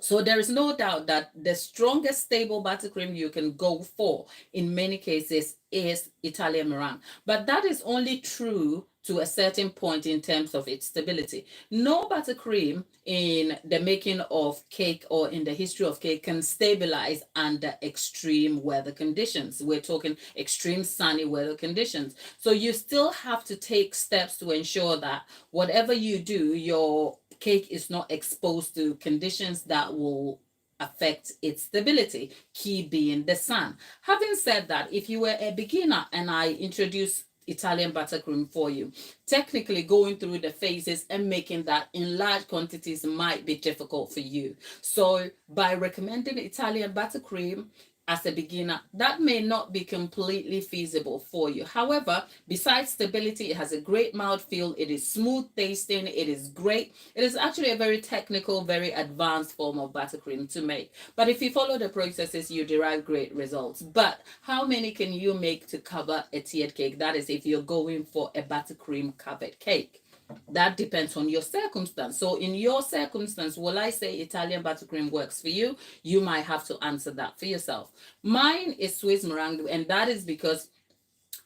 So there is no doubt that the strongest stable buttercream you can go for in many cases is Italian meringue. But that is only true to a certain point in terms of its stability. No buttercream in the making of cake or in the history of cake can stabilize under extreme weather conditions. We're talking extreme sunny weather conditions. So you still have to take steps to ensure that whatever you do, your cake is not exposed to conditions that will affect its stability, key being the sun. Having said that, if you were a beginner and I introduce Italian buttercream for you, technically going through the phases and making that in large quantities might be difficult for you. So by recommending Italian buttercream as a beginner, that may not be completely feasible for you. However, besides stability, it has a great mouthfeel. It is smooth tasting. It is great. It is actually a very technical, very advanced form of buttercream to make. But if you follow the processes, you derive great results. But how many can you make to cover a tiered cake? That is if you're going for a buttercream covered cake. That depends on your circumstance. So in your circumstance, will I say Italian buttercream works for you? You might have to answer that for yourself. Mine is Swiss meringue, and that is because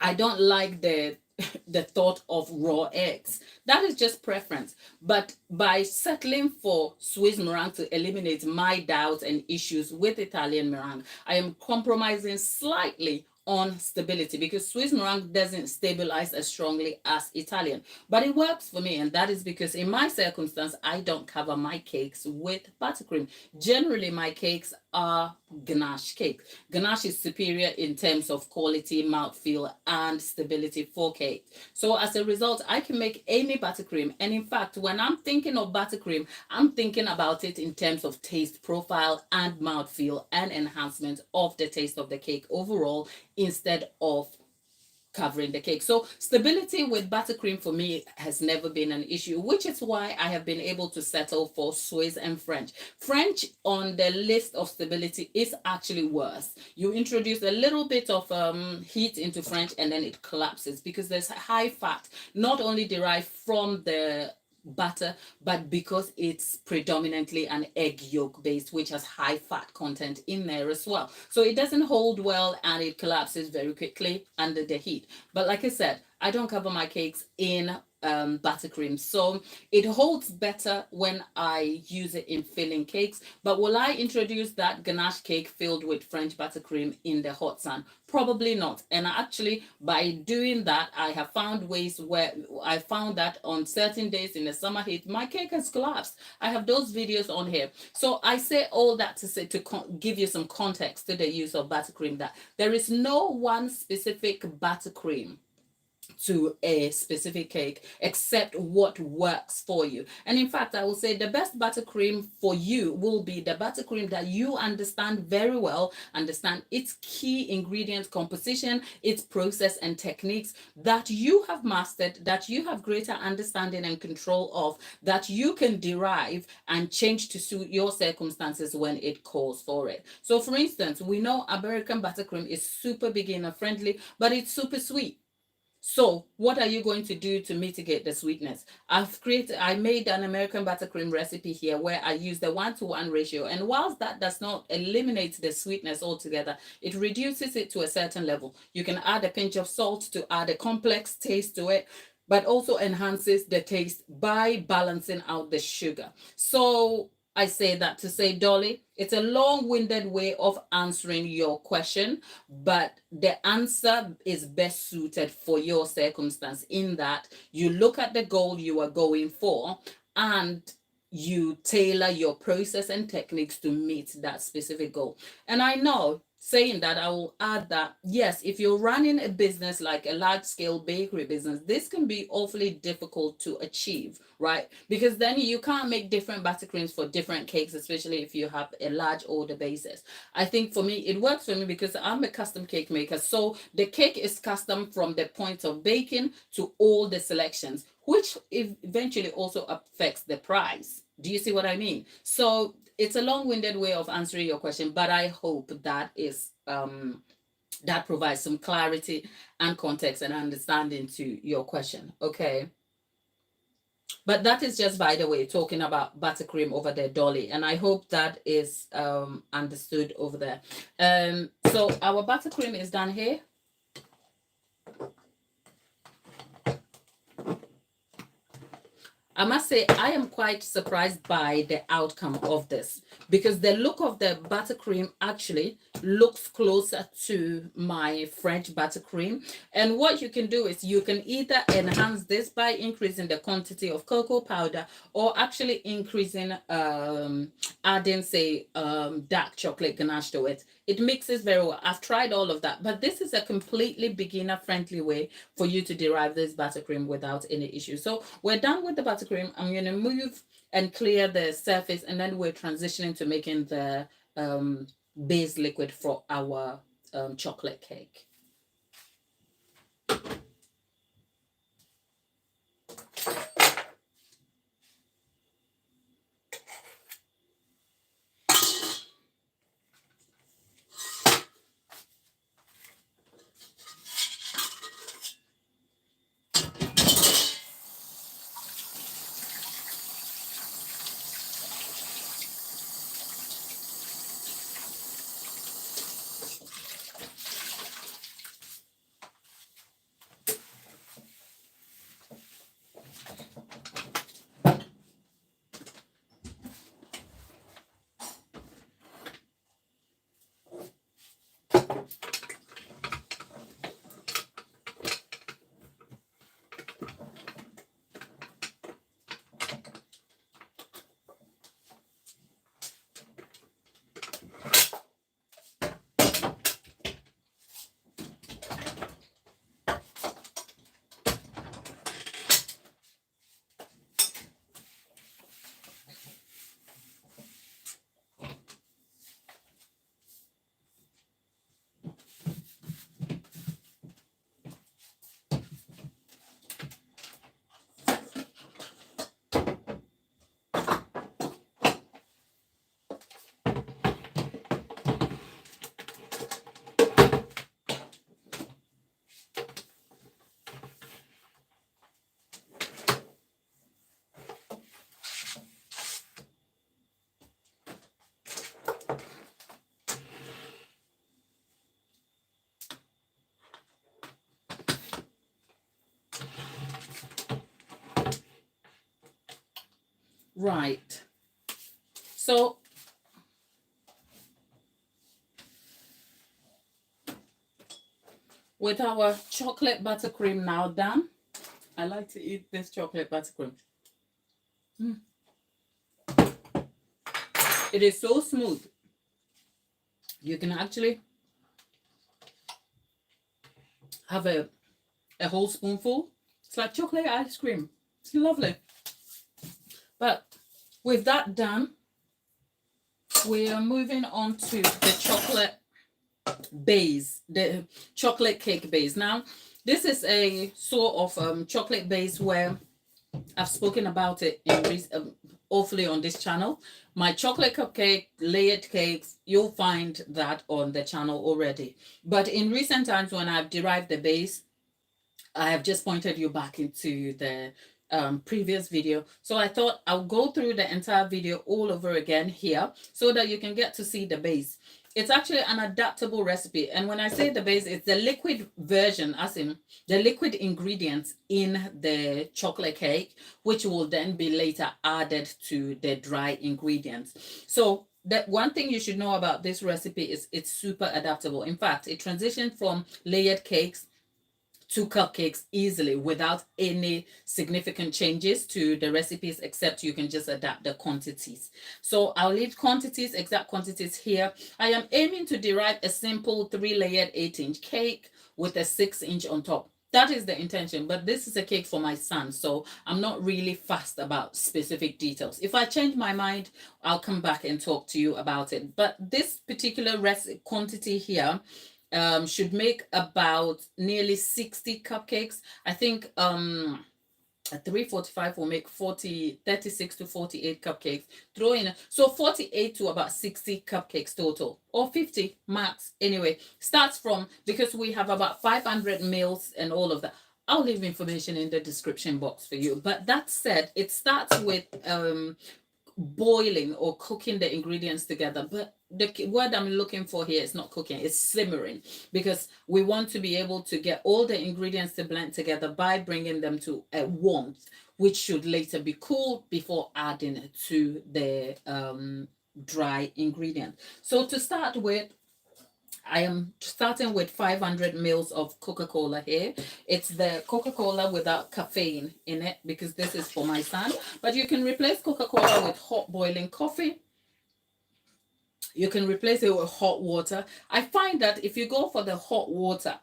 I don't like the the thought of raw eggs. That is just preference. But by settling for Swiss meringue to eliminate my doubts and issues with Italian meringue, I am compromising slightly on stability because Swiss meringue doesn't stabilize as strongly as Italian. But it works for me, and that is because in my circumstance, I don't cover my cakes with buttercream. Generally, my cakes are ganache cake. Ganache is superior in terms of quality, mouthfeel, and stability for cake. So as a result, I can make any buttercream. And in fact, when I'm thinking of buttercream, I'm thinking about it in terms of taste profile and mouthfeel and enhancement of the taste of the cake overall instead of covering the cake. So stability with buttercream for me has never been an issue, which is why I have been able to settle for Swiss and French. French on the list of stability is actually worse. You introduce a little bit of heat into French and then it collapses because there's high fat, not only derived from the butter, but because it's predominantly an egg yolk based, which has high fat content in there as well. So it doesn't hold well and it collapses very quickly under the heat. But like I said, I don't cover my cakes in buttercream. So it holds better when I use it in filling cakes. But will I introduce that ganache cake filled with French buttercream in the hot sun? Probably not. And actually, by doing that, I have found ways where I found that on certain days in the summer heat, my cake has collapsed. I have those videos on here. So I say all that to say to give you some context to the use of buttercream, that there is no one specific buttercream to a specific cake except what works for you. And in fact, I will say the best buttercream for you will be the buttercream that you understand very well, understand its key ingredient composition, its process and techniques that you have mastered, that you have greater understanding and control of, that you can derive and change to suit your circumstances when it calls for it. So for instance, we know American buttercream is super beginner friendly, but it's super sweet. So what are you going to do to mitigate the sweetness? I made an American buttercream recipe here where I use the 1-to-1 ratio. And whilst that does not eliminate the sweetness altogether, it reduces it to a certain level. You can add a pinch of salt to add a complex taste to it, but also enhances the taste by balancing out the sugar. So I say that to say, Dolly, it's a long-winded way of answering your question, but the answer is best suited for your circumstance in that you look at the goal you are going for and you tailor your process and techniques to meet that specific goal. And I know, saying that, I will add that yes, if you're running a business like a large scale bakery business, this can be awfully difficult to achieve, right? Because then you can't make different buttercreams for different cakes, especially if you have a large order basis. I think for me, it works for me because I'm a custom cake maker. So the cake is custom from the point of baking to all the selections, which eventually also affects the price. Do you see what I mean? So it's a long-winded way of answering your question, but I hope that is that provides some clarity and context and understanding to your question. Okay. But that is just, by the way, talking about buttercream over there, Dolly, and I hope that is understood over there. So our buttercream is done here. I must say, I am quite surprised by the outcome of this because the look of the buttercream actually looks closer to my French buttercream. And what you can do is you can either enhance this by increasing the quantity of cocoa powder or actually increasing, adding, say, dark chocolate ganache to it. It mixes very well. I've tried all of that, but this is a completely beginner friendly way for you to derive this buttercream without any issue. So we're done with the buttercream. I'm going to move and clear the surface, and then we're transitioning to making the base liquid for our chocolate cake. Right. So with our chocolate buttercream now done, I like to eat this chocolate buttercream. It is so smooth. You can actually have a whole spoonful. It's like chocolate ice cream. It's lovely. But with that done, we are moving on to the chocolate base, the chocolate cake base. Now, this is a sort of chocolate base where I've spoken about it in hopefully on this channel. My chocolate cupcake, layered cakes, you'll find that on the channel already. But in recent times when I've derived the base, I have just pointed you back into the previous video. So I thought I'll go through the entire video all over again here so that you can get to see the base. It's actually an adaptable recipe. And when I say the base, it's the liquid version, as in the liquid ingredients in the chocolate cake, which will then be later added to the dry ingredients. So the one thing you should know about this recipe is it's super adaptable. In fact, it transitioned from layered cakes to cupcakes easily without any significant changes to the recipes, except you can just adapt the quantities. So I'll leave quantities, exact quantities here. I am aiming to derive a simple 3-layered 8-inch cake with a 6-inch on top. That is the intention, but this is a cake for my son, so I'm not really fussed about specific details. If I change my mind, I'll come back and talk to you about it. But this particular quantity here should make about nearly 60 cupcakes. I think a 345 will make 36 to 48 cupcakes. Throw in, so 48 to about 60 cupcakes total, or 50 max. Anyway, starts from, because we have about 500 mils and all of that. I'll leave information in the description box for you. But that said, it starts with boiling or cooking the ingredients together. But the word I'm looking for here is not cooking, it's simmering, because we want to be able to get all the ingredients to blend together by bringing them to a warmth, which should later be cooled before adding it to the dry ingredient. So to start with, I am starting with 500 mils of Coca-Cola here. It's the Coca-Cola without caffeine in it because this is for my son. But you can replace Coca-Cola with hot boiling coffee. You can replace it with hot water. I find that if you go for the hot water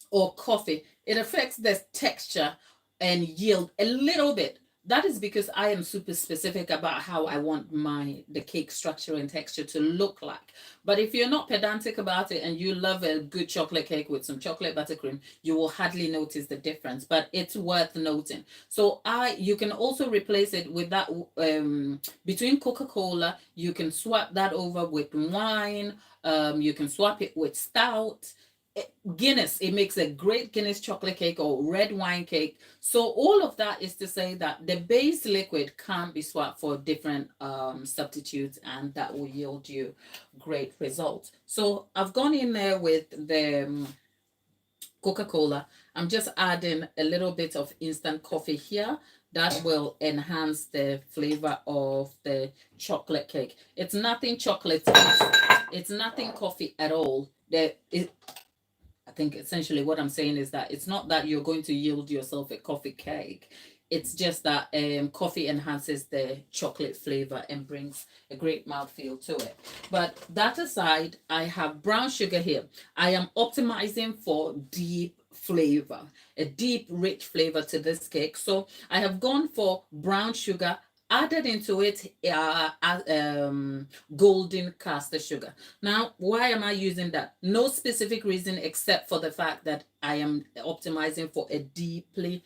or coffee, it affects the texture and yield a little bit. That is because I am super specific about how I want the cake structure and texture to look like. But if you're not pedantic about it and you love a good chocolate cake with some chocolate buttercream, you will hardly notice the difference. But it's worth noting. So you can also replace it with that between Coca-Cola. You can swap that over with wine. You can swap it with stout. Guinness, it makes a great Guinness chocolate cake or red wine cake. So all of that is to say that the base liquid can be swapped for different substitutes, and that will yield you great results. So I've gone in there with the Coca-Cola. I'm just adding a little bit of instant coffee here. That will enhance the flavor of the chocolate cake. It's nothing chocolate. It's nothing coffee at all. I think essentially what I'm saying is that it's not that you're going to yield yourself a coffee cake. It's just that coffee enhances the chocolate flavor and brings a great mouthfeel to it. But that aside, I have brown sugar here. I am optimizing for deep flavor, a deep, rich flavor to this cake. So I have gone for brown sugar, added into it golden caster sugar. Now, why am I using that? No specific reason except for the fact that I am optimizing for a deeply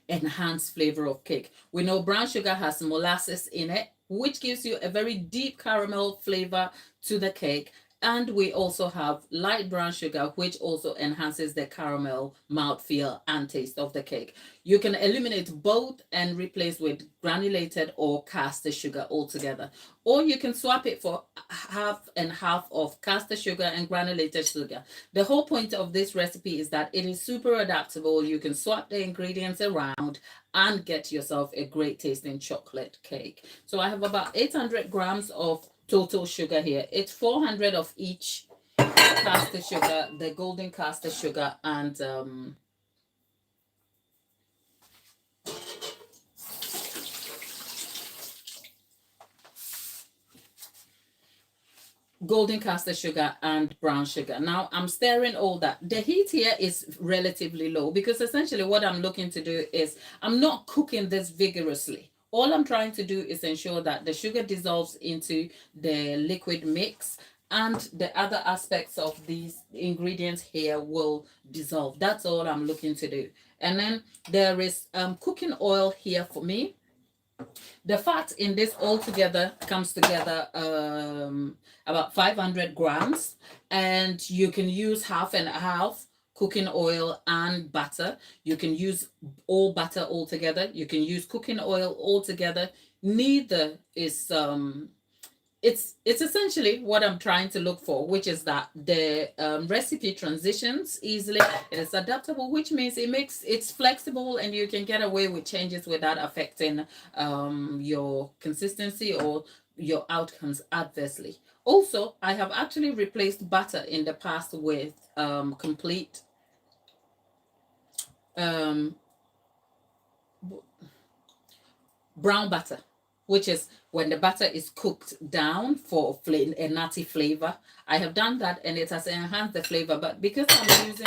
enhanced flavor of cake. We know brown sugar has molasses in it, which gives you a very deep caramel flavor to the cake. And we also have light brown sugar, which also enhances the caramel mouthfeel and taste of the cake. You can eliminate both and replace with granulated or caster sugar altogether. Or you can swap it for half and half of caster sugar and granulated sugar. The whole point of this recipe is that it is super adaptable. You can swap the ingredients around and get yourself a great tasting chocolate cake. So I have about 800 grams of total sugar here. It's 400 of each caster sugar, the golden caster sugar, and golden caster sugar and brown sugar. Now I'm stirring all that. The heat here is relatively low because essentially what I'm looking to do is I'm not cooking this vigorously. All I'm trying to do is ensure that the sugar dissolves into the liquid mix and the other aspects of these ingredients here will dissolve. That's all I'm looking to do. And then there is cooking oil here for me. The fat in this all together comes together about 500 grams, and you can use half and half cooking oil and butter. You can use all butter altogether. You can use cooking oil altogether. Neither is it's essentially what I'm trying to look for, which is that the recipe transitions easily. It is adaptable, which means it's flexible and you can get away with changes without affecting your consistency or your outcomes adversely. Also, I have actually replaced butter in the past with complete um, brown butter, which is when the butter is cooked down for a nutty flavor. I have done that and it has enhanced the flavor. But because I'm using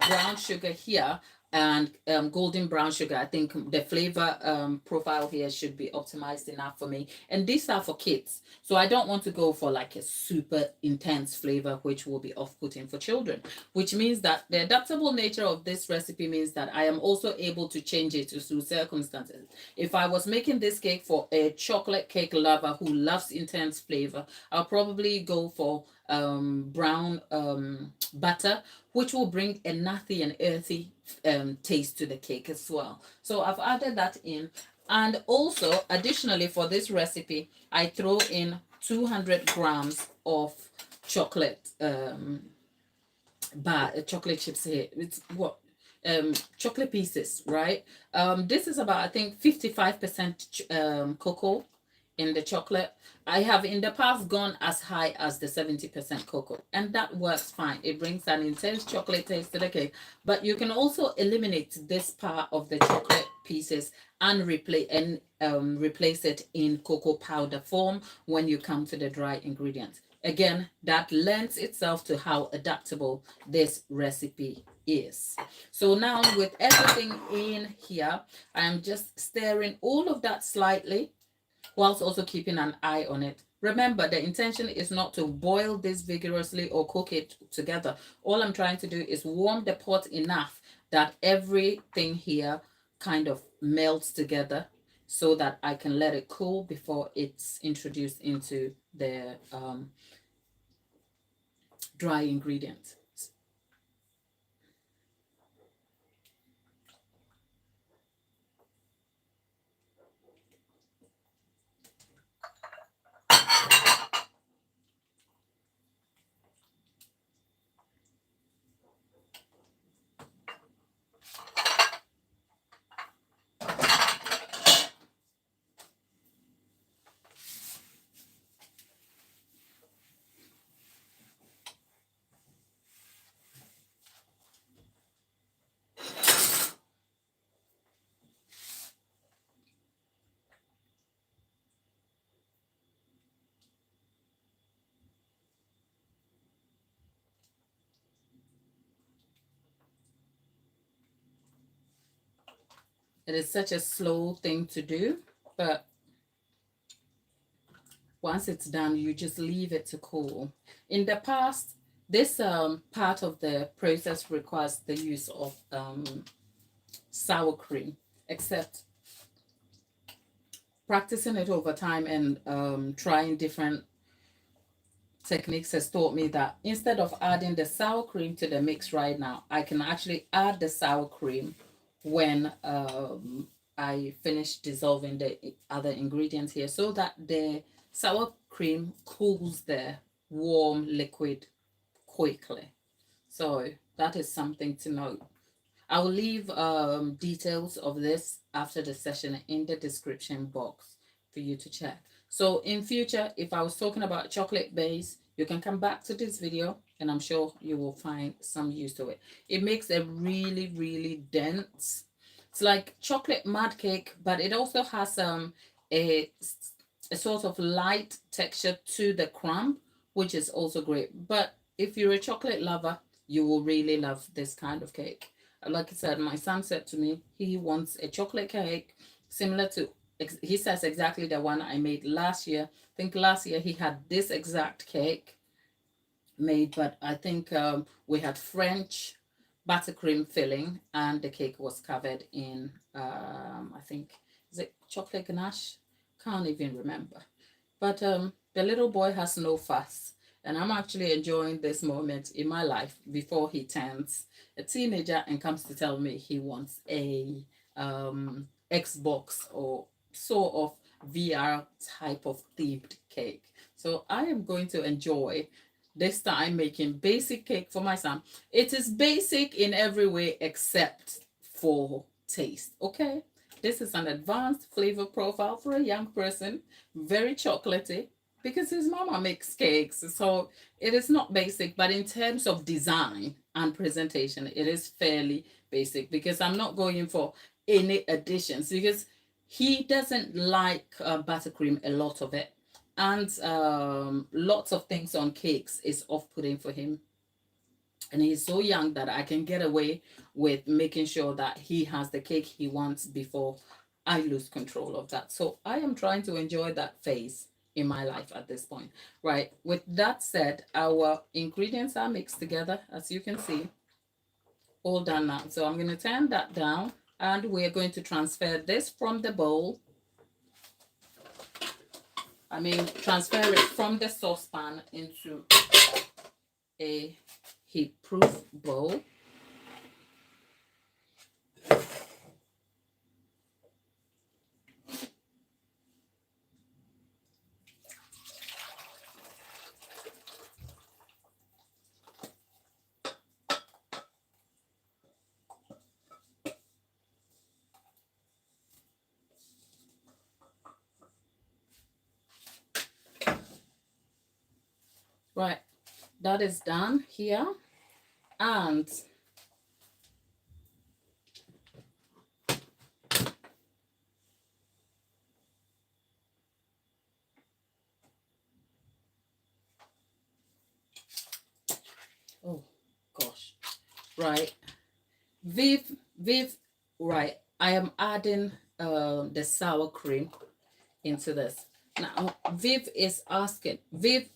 brown sugar here and golden brown sugar, I think the flavor profile here should be optimized enough for me. And these are for kids. So I don't want to go for like a super intense flavor, which will be off-putting for children, which means that the adaptable nature of this recipe means that I am also able to change it to suit circumstances. If I was making this cake for a chocolate cake lover who loves intense flavor, I'll probably go for brown butter, which will bring a nutty and earthy taste to the cake as well. So I've added that in. And also, additionally, for this recipe, I throw in 200 grams of chocolate chocolate chips here. It's what chocolate pieces, right? This is about I think 55% cocoa in the chocolate. I have in the past gone as high as the 70% cocoa, and that works fine. It brings an intense chocolate taste to the cake. But you can also eliminate this part of the chocolate pieces and replace it in cocoa powder form when you come to the dry ingredients. Again, that lends itself to how adaptable this recipe is. So now with everything in here, I am just stirring all of that slightly whilst also keeping an eye on it. Remember, the intention is not to boil this vigorously or cook it together. All I'm trying to do is warm the pot enough that everything here kind of melts together so that I can let it cool before it's introduced into the dry ingredients. It is such a slow thing to do, but once it's done, you just leave it to cool. In the past, this part of the process requires the use of sour cream, except practicing it over time and trying different techniques has taught me that instead of adding the sour cream to the mix right now, I can actually add the sour cream when I finish dissolving the other ingredients here, so that the sour cream cools the warm liquid quickly. So that is something to note. I'll leave details of this after the session in the description box for you to check. So in future, if I was talking about chocolate base, you can come back to this video and I'm sure you will find some use to it. It makes a really, really dense. It's like chocolate mud cake, but it also has a, a sort of light texture to the crumb, which is also great. But if you're a chocolate lover, you will really love this kind of cake. Like I said, my son said to me he wants a chocolate cake similar to, he says exactly the one I made last year. I think last year he had this exact cake made, but I think we had French buttercream filling and the cake was covered in, I think, is it chocolate ganache? Can't even remember. But the little boy has no fuss. And I'm actually enjoying this moment in my life before he turns a teenager and comes to tell me he wants a Xbox or sort of VR type of themed cake. So I am going to enjoy this time making basic cake for my son. It is basic in every way except for taste, okay? This is an advanced flavor profile for a young person, very chocolatey, because his mama makes cakes. So it is not basic, but in terms of design and presentation, it is fairly basic because I'm not going for any additions because he doesn't like buttercream, a lot of it. And lots of things on cakes is off-putting for him, and he's so young that I can get away with making sure that he has the cake he wants before I lose control of that. So I am trying to enjoy that phase in my life at this point. Right. With that said, our ingredients are mixed together, as you can see, all done now. So I'm going to turn that down and we're going to transfer this from the bowl. Transfer it from the saucepan into a heat-proof bowl. Right, that is done here. And oh gosh, right, Viv, right, I am adding the sour cream into this. Now Viv is asking, Viv,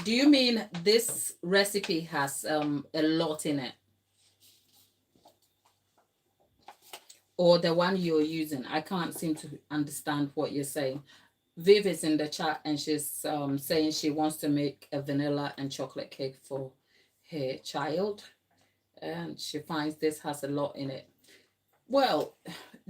do you mean this recipe has a lot in it, or the one you're using? I can't seem to understand what you're saying. Viv is in the chat and she's saying she wants to make a vanilla and chocolate cake for her child, and she finds this has a lot in it. Well,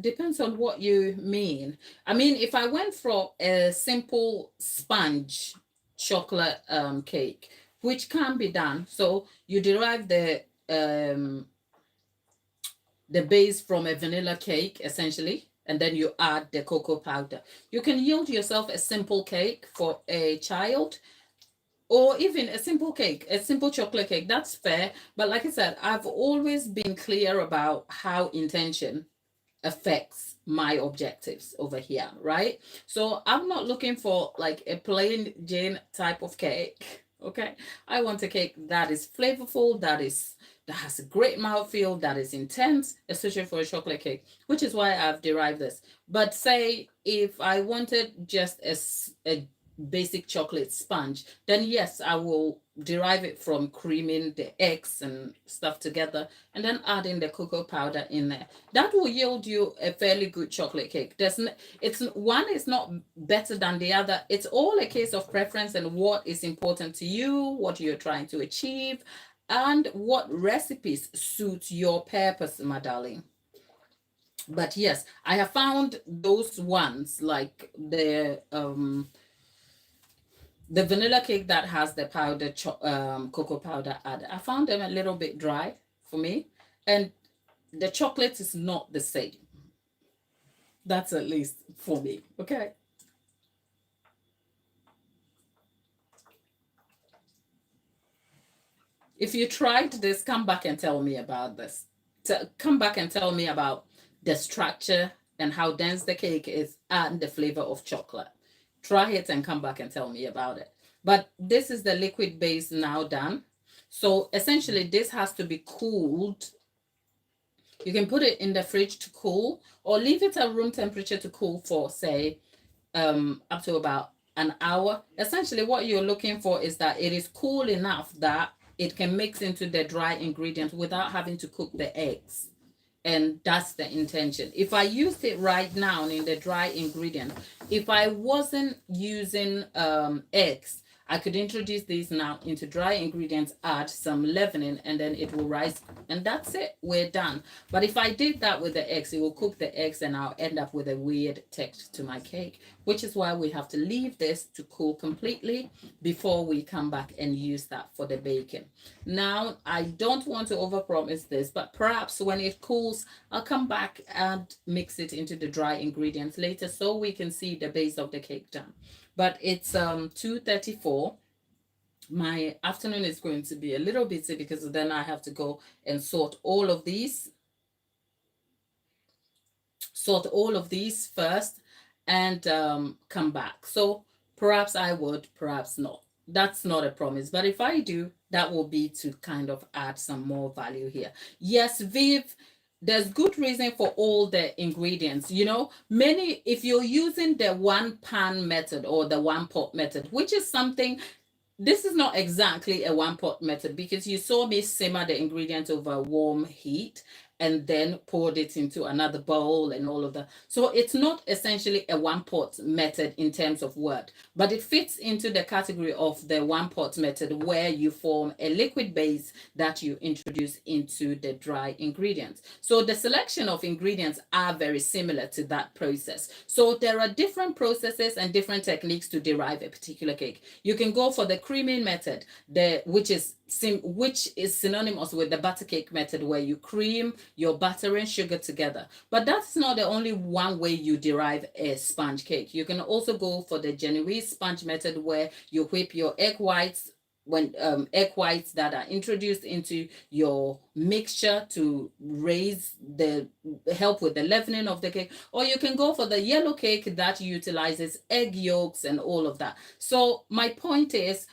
depends on what you mean. If I went for a simple sponge chocolate cake, which can be done, so you derive the base from a vanilla cake essentially, and then you add the cocoa powder. You can yield yourself a simple cake for a child, or even a simple cake, a simple chocolate cake. That's fair. But like I said, I've always been clear about how intention affects my objectives over here, right? So I'm not looking for like a plain Jane type of cake. Okay, I want a cake that is flavorful, that has a great mouthfeel, that is intense, especially for a chocolate cake, which is why I've derived this. But say if I wanted just a basic chocolate sponge, then yes, I will derive it from creaming the eggs and stuff together and then adding the cocoa powder in there. That will yield you a fairly good chocolate cake. It's one is not better than the other. It's all a case of preference and what is important to you, what you're trying to achieve, and what recipes suit your purpose, my darling. But yes, I have found those ones like the vanilla cake that has the powdered cocoa powder added. I found them a little bit dry for me, and the chocolate is not the same. That's at least for me. Okay. If you tried this, come back and tell me about this. Come back and tell me about the structure and how dense the cake is and the flavor of chocolate. Try it and come back and tell me about it. But this is the liquid base now done. So essentially this has to be cooled. You can put it in the fridge to cool or leave it at room temperature to cool for say up to about an hour. Essentially what you're looking for is that it is cool enough that it can mix into the dry ingredients without having to cook the eggs. And that's the intention. If I used it right now in the dry ingredient, if I wasn't using eggs, I could introduce these now into dry ingredients, add some leavening, and then it will rise. And that's it. We're done. But if I did that with the eggs, it will cook the eggs and I'll end up with a weird texture to my cake, which is why we have to leave this to cool completely before we come back and use that for the baking. Now, I don't want to overpromise this, but perhaps when it cools, I'll come back and mix it into the dry ingredients later so we can see the base of the cake done. But it's 2:34. My afternoon is going to be a little busy because then I have to go and sort all of these first and come back. So perhaps I would, perhaps not. That's not a promise. But if I do, that will be to kind of add some more value here. Yes, Viv, there's good reason for all the ingredients. You know, many, if you're using the one pan method or the one pot method, which is something, this is not exactly a one pot method because you saw me simmer the ingredients over warm heat and then poured it into another bowl and all of that. So it's not essentially a one pot method in terms of word, but it fits into the category of the one pot method where you form a liquid base that you introduce into the dry ingredients. So the selection of ingredients are very similar to that process. So there are different processes and different techniques to derive a particular cake. You can go for the creaming method, which is synonymous with the butter cake method where you cream your butter and sugar together. But that's not the only one way you derive a sponge cake. You can also go for the Genoese sponge method where you whip your egg whites that are introduced into your mixture to help with the leavening of the cake, or you can go for the yellow cake that utilizes egg yolks and all of that. So my point is,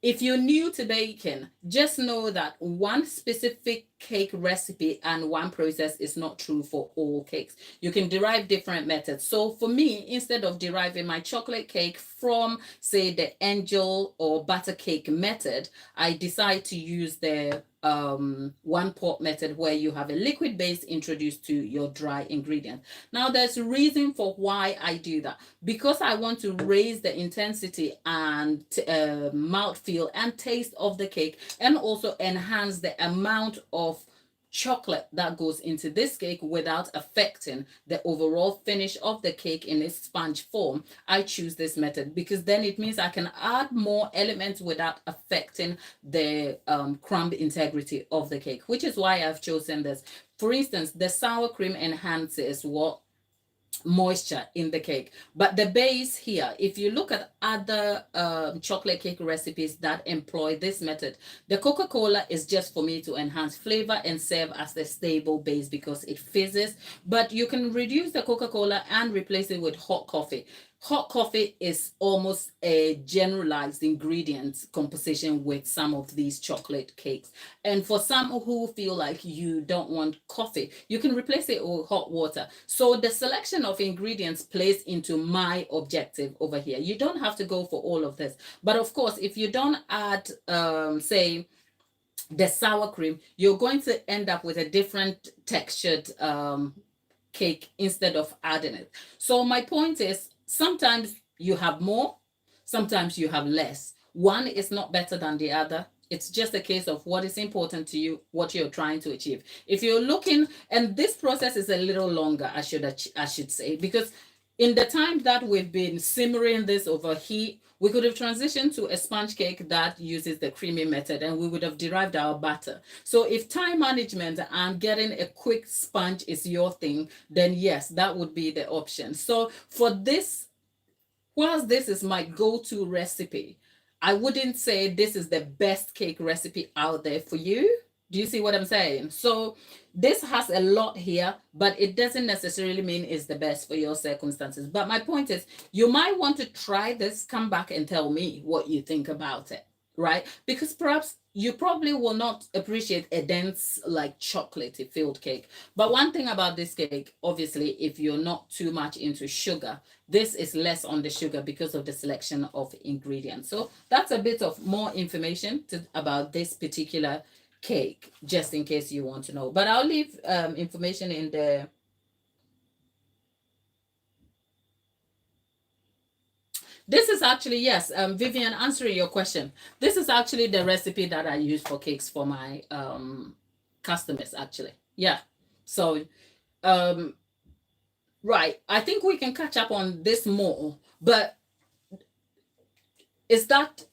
if you're new to baking, just know that one specific cake recipe and one process is not true for all cakes. You can derive different methods. So for me, instead of deriving my chocolate cake from, say, the angel or butter cake method, I decide to use the one pot method where you have a liquid base introduced to your dry ingredient. Now there's a reason for why I do that, because I want to raise the intensity and mouthfeel and taste of the cake, and also enhance the amount of chocolate that goes into this cake without affecting the overall finish of the cake in its sponge form. I choose this method because then it means I can add more elements without affecting the crumb integrity of the cake, which is why I've chosen this. For instance, the sour cream enhances what moisture in the cake, but the base here, if you look at other chocolate cake recipes that employ this method, the Coca-Cola is just for me to enhance flavor and serve as the stable base because it fizzes. But you can reduce the Coca-Cola and replace it with hot coffee. hot coffee is almost a generalized ingredient composition with some of these chocolate cakes. And for some who feel like you don't want coffee, you can replace it with hot water. So the selection of ingredients plays into my objective over here. You don't have to go for all of this. But of course, if you don't add, say, the sour cream, you're going to end up with a different textured cake instead of adding it. So my point is, sometimes you have more, sometimes you have less. One is not better than the other. It's just a case of what is important to you, what you're trying to achieve. If you're looking, and this process is a little longer, I should say, because in the time that we've been simmering this over heat, we could have transitioned to a sponge cake that uses the creamy method and we would have derived our batter. So if time management and getting a quick sponge is your thing, then yes, that would be the option. So for this, whilst this is my go-to recipe, I wouldn't say this is the best cake recipe out there for you. Do you see what I'm saying? So this has a lot here, but it doesn't necessarily mean it's the best for your circumstances. But my point is, you might want to try this, come back and tell me what you think about it, right? Because perhaps you probably will not appreciate a dense, like chocolatey filled cake. But one thing about this cake, obviously, if you're not too much into sugar, this is less on the sugar because of the selection of ingredients. So that's a bit of more information about this particular cake, just in case you want to know. But I'll leave information in the... This is actually, yes, Vivian, answering your question. This is actually the recipe that I use for cakes for my customers, actually. Yeah. So, um, right. I think we can catch up on this more, but is that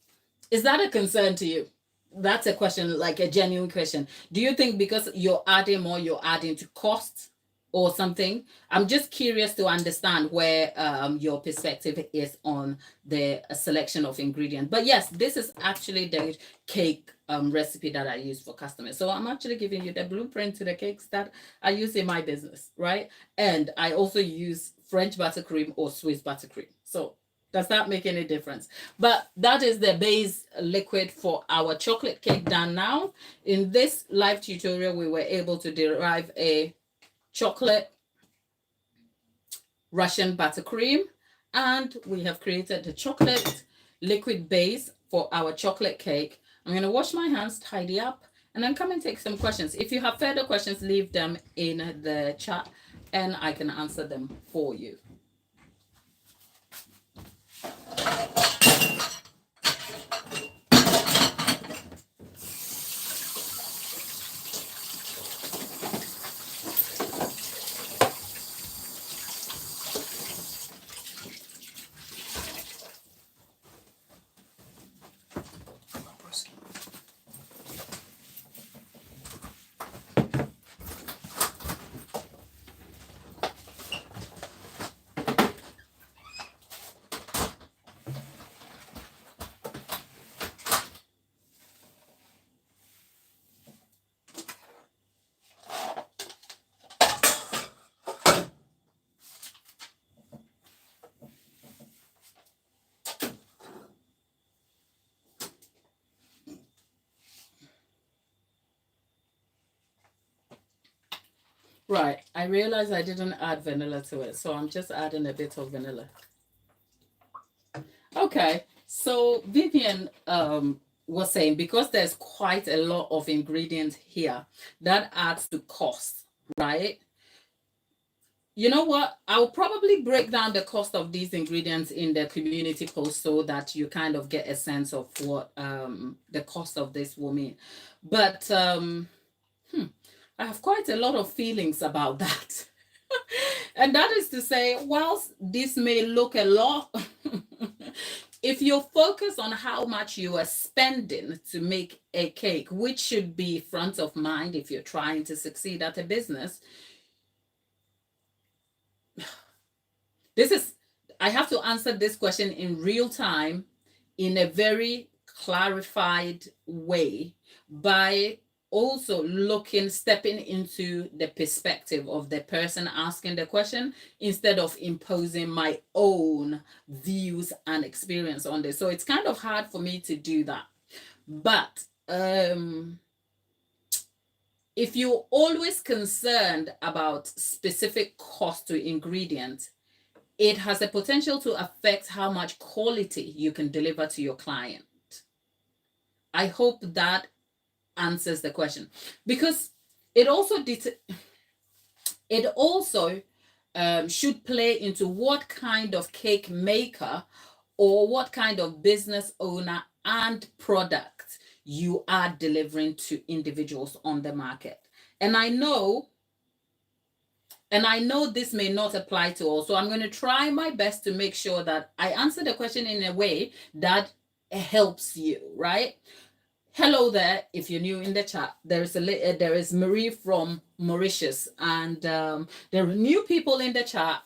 a concern to you? That's a question, like a genuine question. Do you think because you're adding more, you're adding to cost or something? I'm just curious to understand where your perspective is on the selection of ingredients. But yes, this is actually the cake recipe that I use for customers. So I'm actually giving you the blueprint to the cakes that I use in my business, right? And I also use French buttercream or Swiss buttercream. So does that make any difference? But that is the base liquid for our chocolate cake done now. In this live tutorial, we were able to derive a chocolate Russian buttercream, and we have created the chocolate liquid base for our chocolate cake. I'm going to wash my hands, tidy up, and then come and take some questions. If you have further questions, leave them in the chat and I can answer them for you. Right, I realized I didn't add vanilla to it, so I'm just adding a bit of vanilla. Okay, so Vivian was saying because there's quite a lot of ingredients here, that adds to cost, right? You know what? I'll probably break down the cost of these ingredients in the community post so that you kind of get a sense of what the cost of this will mean. But I have quite a lot of feelings about that. And that is to say, whilst this may look a lot, if you focus on how much you are spending to make a cake, which should be front of mind if you're trying to succeed at a business, I have to answer this question in real time in a very clarified way by also stepping into the perspective of the person asking the question instead of imposing my own views and experience on this. So it's kind of hard for me to do that. But if you're always concerned about specific cost to ingredients, it has the potential to affect how much quality you can deliver to your client. I hope that answers the question, because it also should play into what kind of cake maker or what kind of business owner and product you are delivering to individuals on the market. And I know this may not apply to all, so I'm going to try my best to make sure that I answer the question in a way that helps you, right? Hello there. If you're new in the chat, there is Marie from Mauritius, and there are new people in the chat.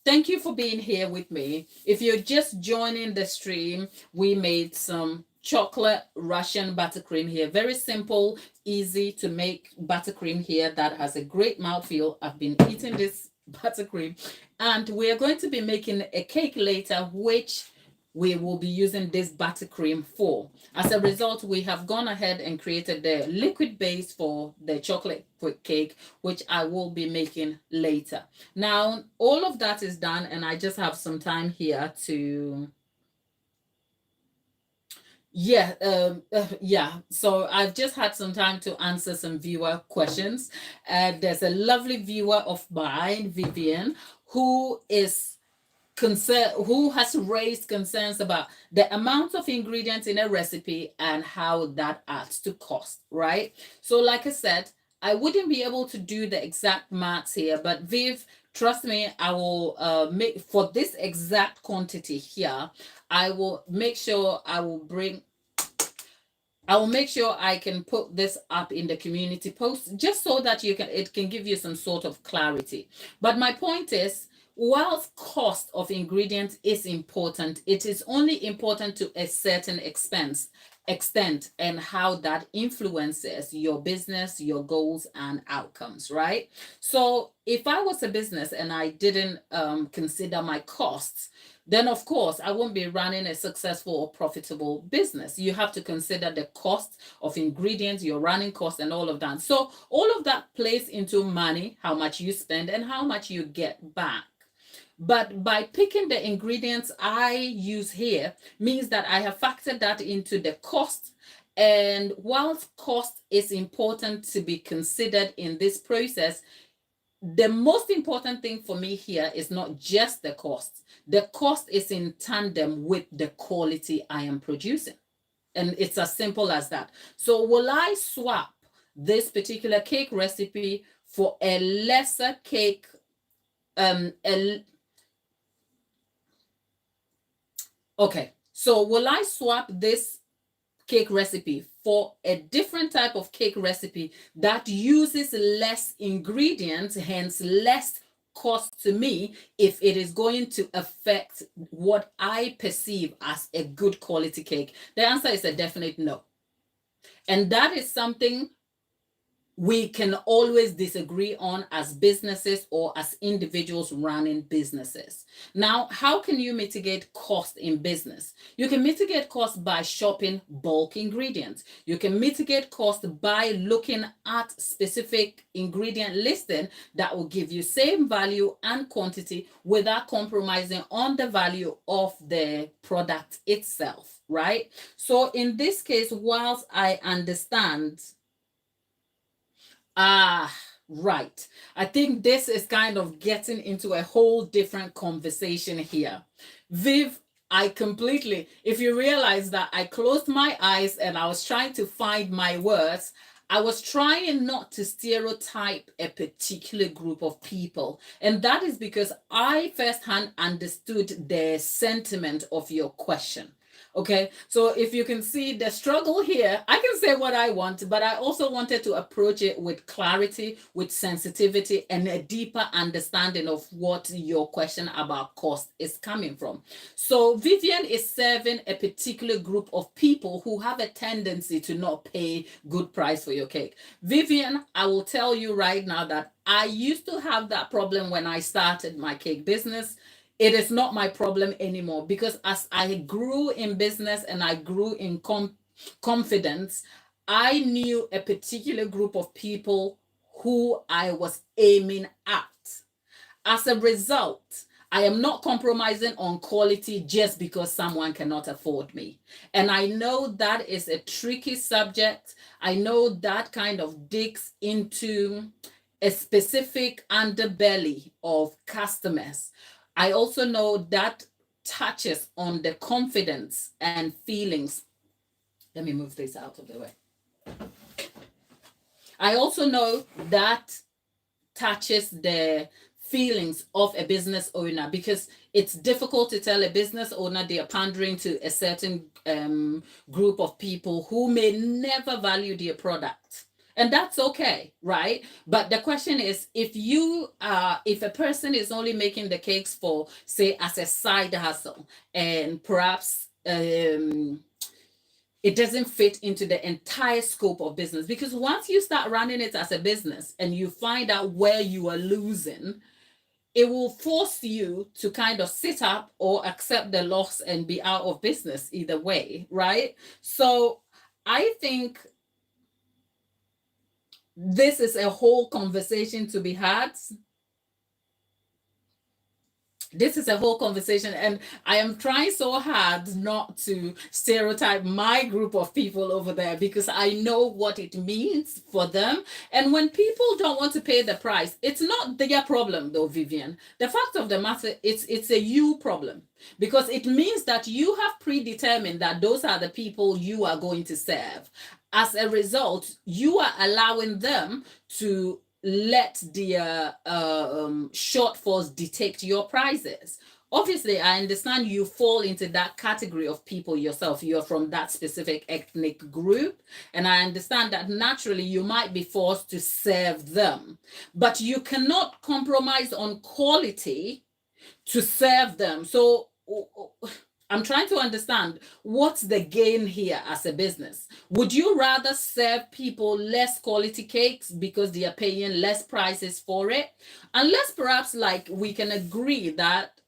Thank you for being here with me. If you're just joining the stream, we made some chocolate Russian buttercream here. Very simple, easy to make buttercream here that has a great mouthfeel. I've been eating this buttercream, and we are going to be making a cake later, which we will be using this buttercream for. As a result, we have gone ahead and created the liquid base for the chocolate cake, which I will be making later. Now, all of that is done, and I just have some time here to... So I've just had some time to answer some viewer questions. There's a lovely viewer of mine, Vivian, who has raised concerns about the amount of ingredients in a recipe and how that adds to cost, right? So like I said, I wouldn't be able to do the exact maths here, but Viv, trust me, I will make for this exact quantity here. I will make sure I can put this up in the community post just so that it can give you some sort of clarity. But my point is, whilst cost of ingredients is important, it is only important to a certain extent and how that influences your business, your goals and outcomes, right? So if I was a business and I didn't consider my costs, then of course I won't be running a successful or profitable business. You have to consider the cost of ingredients, your running costs and all of that. So all of that plays into money, how much you spend and how much you get back. But by picking the ingredients I use here means that I have factored that into the cost. And whilst cost is important to be considered in this process, the most important thing for me here is not just the cost. The cost is in tandem with the quality I am producing. And it's as simple as that. So will I swap this particular cake recipe for a lesser cake, Okay, so will I swap this cake recipe for a different type of cake recipe that uses less ingredients, hence less cost to me, if it is going to affect what I perceive as a good quality cake? The answer is a definite no. And that is something we can always disagree on as businesses or as individuals running businesses. Now, how can you mitigate cost in business? You can mitigate cost by shopping bulk ingredients. You can mitigate cost by looking at specific ingredient listing that will give you same value and quantity without compromising on the value of the product itself, right? So in this case, whilst I understand right. I think this is kind of getting into a whole different conversation here. Viv, if you realize that I closed my eyes and I was trying to find my words, I was trying not to stereotype a particular group of people. And that is because I firsthand understood the sentiment of your question. Okay, so if you can see the struggle here, I can say what I want, but I also wanted to approach it with clarity, with sensitivity, and a deeper understanding of what your question about cost is coming from. So Vivian is serving a particular group of people who have a tendency to not pay good price for your cake. Vivian, I will tell you right now that I used to have that problem when I started my cake business. It is not my problem anymore because as I grew in business and I grew in confidence, I knew a particular group of people who I was aiming at. As a result, I am not compromising on quality just because someone cannot afford me. And I know that is a tricky subject. I know that kind of digs into a specific underbelly of customers. I also know that touches on the confidence and feelings. Let me move this out of the way. I also know that touches the feelings of a business owner because it's difficult to tell a business owner they are pandering to a certain group of people who may never value their product, and that's okay, right? But the question is, if a person is only making the cakes for, say, as a side hustle, and perhaps it doesn't fit into the entire scope of business, because once you start running it as a business and you find out where you are losing, it will force you to kind of sit up or accept the loss and be out of business either way, right? So I think this is a whole conversation to be had. This is a whole conversation, and I am trying so hard not to stereotype my group of people over there because I know what it means for them. And when people don't want to pay the price, it's not their problem though, Vivian. The fact of the matter, it's a you problem, because it means that you have predetermined that those are the people you are going to serve. As a result, you are allowing them to let their shortfalls dictate your prices. Obviously, I understand you fall into that category of people yourself. You're from that specific ethnic group. And I understand that naturally you might be forced to serve them. But you cannot compromise on quality to serve them. So I'm trying to understand what's the gain here as a business. Would you rather serve people less quality cakes because they are paying less prices for it? Unless perhaps like we can agree that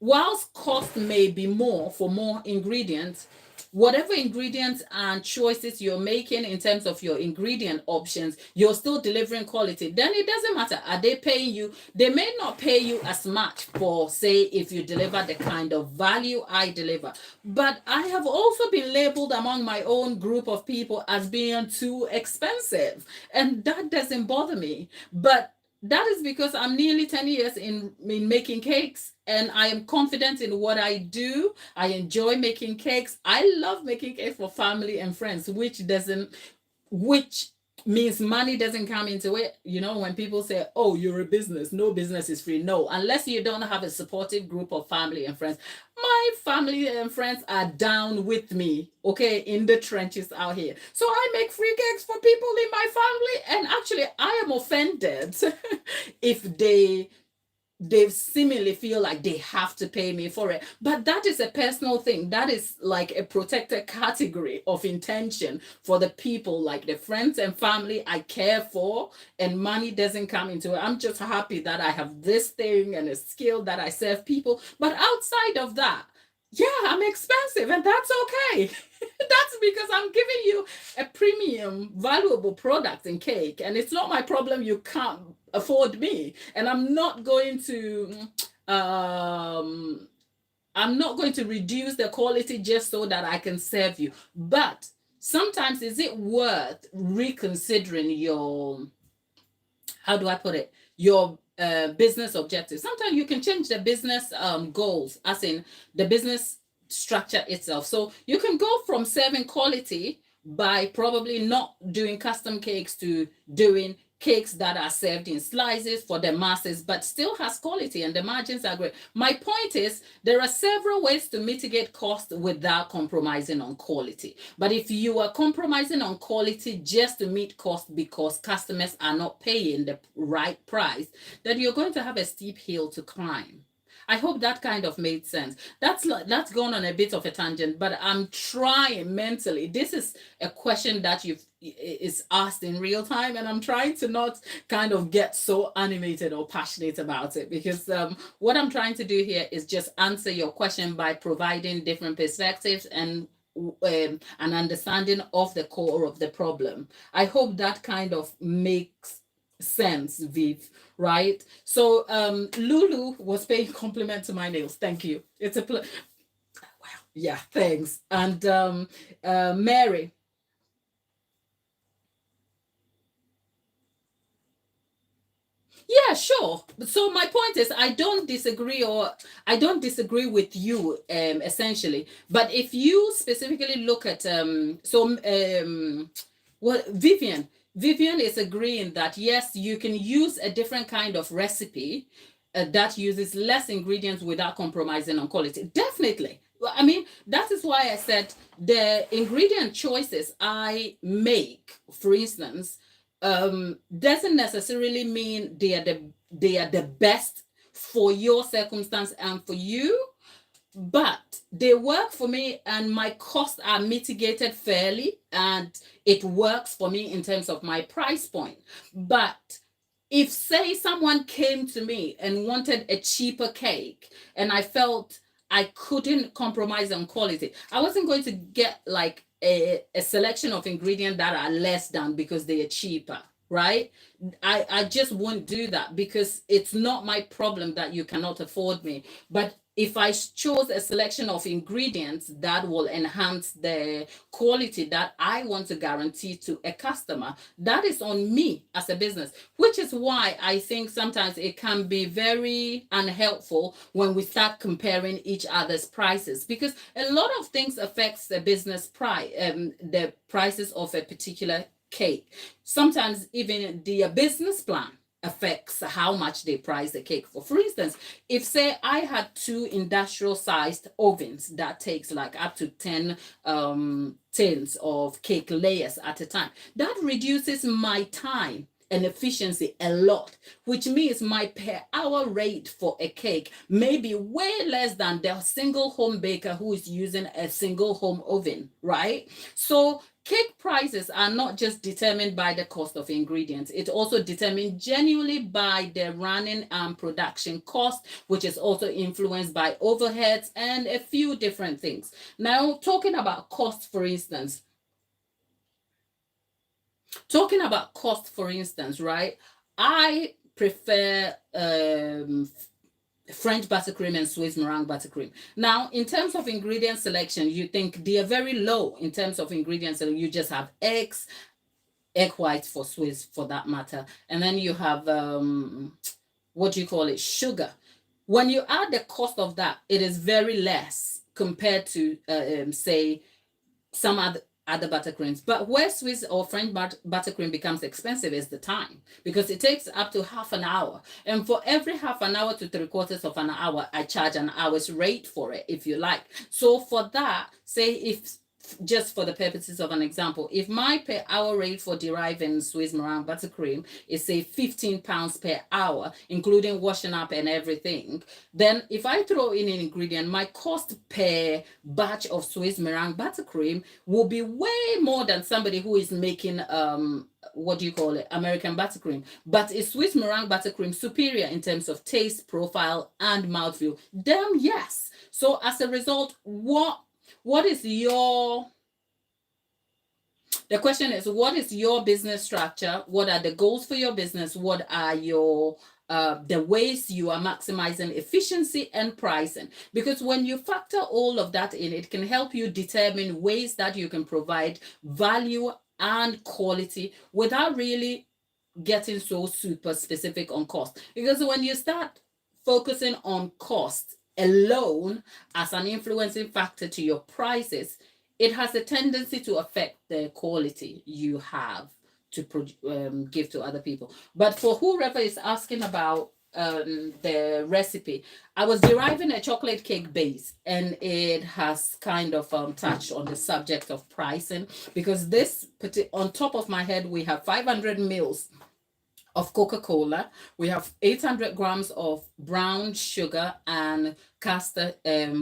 whilst cost may be more for more ingredients, whatever ingredients and choices you're making in terms of your ingredient options, you're still delivering quality. Then it doesn't matter. Are they paying you? They may not pay you as much for, say, if you deliver the kind of value I deliver. But I have also been labeled among my own group of people as being too expensive. And that doesn't bother me. But that is because I'm nearly 10 years in making cakes, and I am confident in what I do. I enjoy making cakes. I love making cakes for family and friends, which means money doesn't come into it. You know, when people say, oh, you're a business, no business is free. No, unless you don't have a supportive group of family and friends. My family and friends are down with me, okay, in the trenches out here. So I make free cakes for people in my family, and actually I am offended if they seemingly feel like they have to pay me for it. But that is a personal thing. That is like a protected category of intention for the people, like the friends and family I care for, and money doesn't come into it. I'm just happy that I have this thing and a skill that I serve people. But outside of that, yeah, I'm expensive, and that's okay. That's because I'm giving you a premium, valuable product in cake, and it's not my problem you can't afford me. And I'm not going to reduce the quality just so that I can serve you. But sometimes is it worth reconsidering your, how do I put it, your business objectives? Sometimes you can change the business goals, as in the business structure itself. So you can go from serving quality by probably not doing custom cakes to doing cakes that are served in slices for the masses, but still has quality and the margins are great. My point is there are several ways to mitigate cost without compromising on quality. But if you are compromising on quality just to meet cost because customers are not paying the right price, then you're going to have a steep hill to climb. I hope that kind of made sense. That's gone on a bit of a tangent, but I'm trying mentally. This is a question that you've is asked in real time, and I'm trying to not kind of get so animated or passionate about it, because what I'm trying to do here is just answer your question by providing different perspectives and an understanding of the core of the problem. I hope that kind of makes sense, Viv, right? So Lulu was paying compliment to my nails. Thank you. It's a wow. Yeah, thanks. And Mary. Yeah, sure. So my point is, I don't disagree with you, essentially. But if you specifically look at well, Vivian is agreeing that yes, you can use a different kind of recipe that uses less ingredients without compromising on quality. Definitely. Well, I mean, that is why I said the ingredient choices I make, for instance, doesn't necessarily mean they are the best for your circumstance and for you, but they work for me and my costs are mitigated fairly and it works for me in terms of my price point. But if, say, someone came to me and wanted a cheaper cake and I felt I couldn't compromise on quality, I wasn't going to get like a selection of ingredients that are less than because they are cheaper, right? I just won't do that because it's not my problem that you cannot afford me. But if I chose a selection of ingredients that will enhance the quality that I want to guarantee to a customer, that is on me as a business, which is why I think sometimes it can be very unhelpful when we start comparing each other's prices, because a lot of things affects the business price, the prices of a particular cake. Sometimes even the business plan affects how much they price the cake for. For instance, if say I had two industrial sized ovens that takes like up to 10 tins of cake layers at a time, that reduces my time and efficiency a lot, which means my per hour rate for a cake may be way less than the single home baker who is using a single home oven, right? So cake prices are not just determined by the cost of ingredients. It's also determined genuinely by the running and production cost, which is also influenced by overheads and a few different things. Now, talking about cost, for instance, right? I prefer French buttercream and Swiss meringue buttercream. Now, in terms of ingredient selection, you think they are very low in terms of ingredients. So you just have eggs, egg whites for Swiss for that matter. And then you have, what do you call it, sugar. When you add the cost of that, it is very less compared to, say, some other buttercreams. But where Swiss or French buttercream becomes expensive is the time, because it takes up to half an hour. And for every half an hour to 3/4 of an hour, I charge an hour's rate for it, if you like. So for that, say if just for the purposes of an example, if my per hour rate for deriving Swiss meringue buttercream is say £15 per hour, including washing up and everything, then if I throw in an ingredient, my cost per batch of Swiss meringue buttercream will be way more than somebody who is making what do you call it, American buttercream. But is Swiss meringue buttercream superior in terms of taste, profile, and mouthfeel? Damn yes. So as a result, what is your, the question is, what is your business structure? What are the goals for your business? What are your the ways you are maximizing efficiency and pricing? Because when you factor all of that in, it can help you determine ways that you can provide value and quality without really getting so super specific on cost. Because when you start focusing on cost alone as an influencing factor to your prices, it has a tendency to affect the quality you have to give to other people. But for whoever is asking about the recipe, I was deriving a chocolate cake base, and it has kind of touched on the subject of pricing, because on top of my head, we have 500 mils of Coca-Cola. We have 800 grams of brown sugar and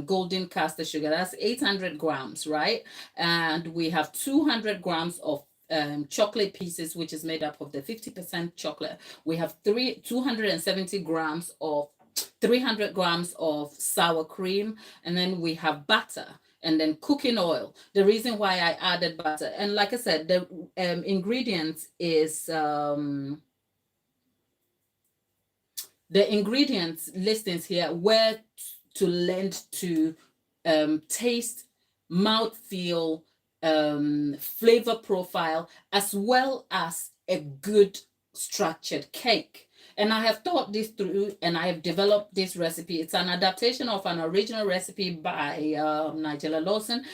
golden caster sugar. That's 800 grams, right? And we have 200 grams of chocolate pieces, which is made up of the 50% chocolate. We have 270 grams of 300 grams of sour cream, and then we have butter, and then cooking oil. The reason why I added butter, and like I said, the ingredients is the ingredients listings here were to lend to taste, mouthfeel, flavor profile, as well as a good structured cake. And I have thought this through, and I have developed this recipe. It's an adaptation of an original recipe by Nigella Lawson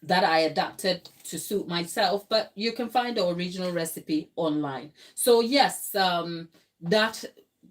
that I adapted to suit myself, but you can find the original recipe online. So yes, that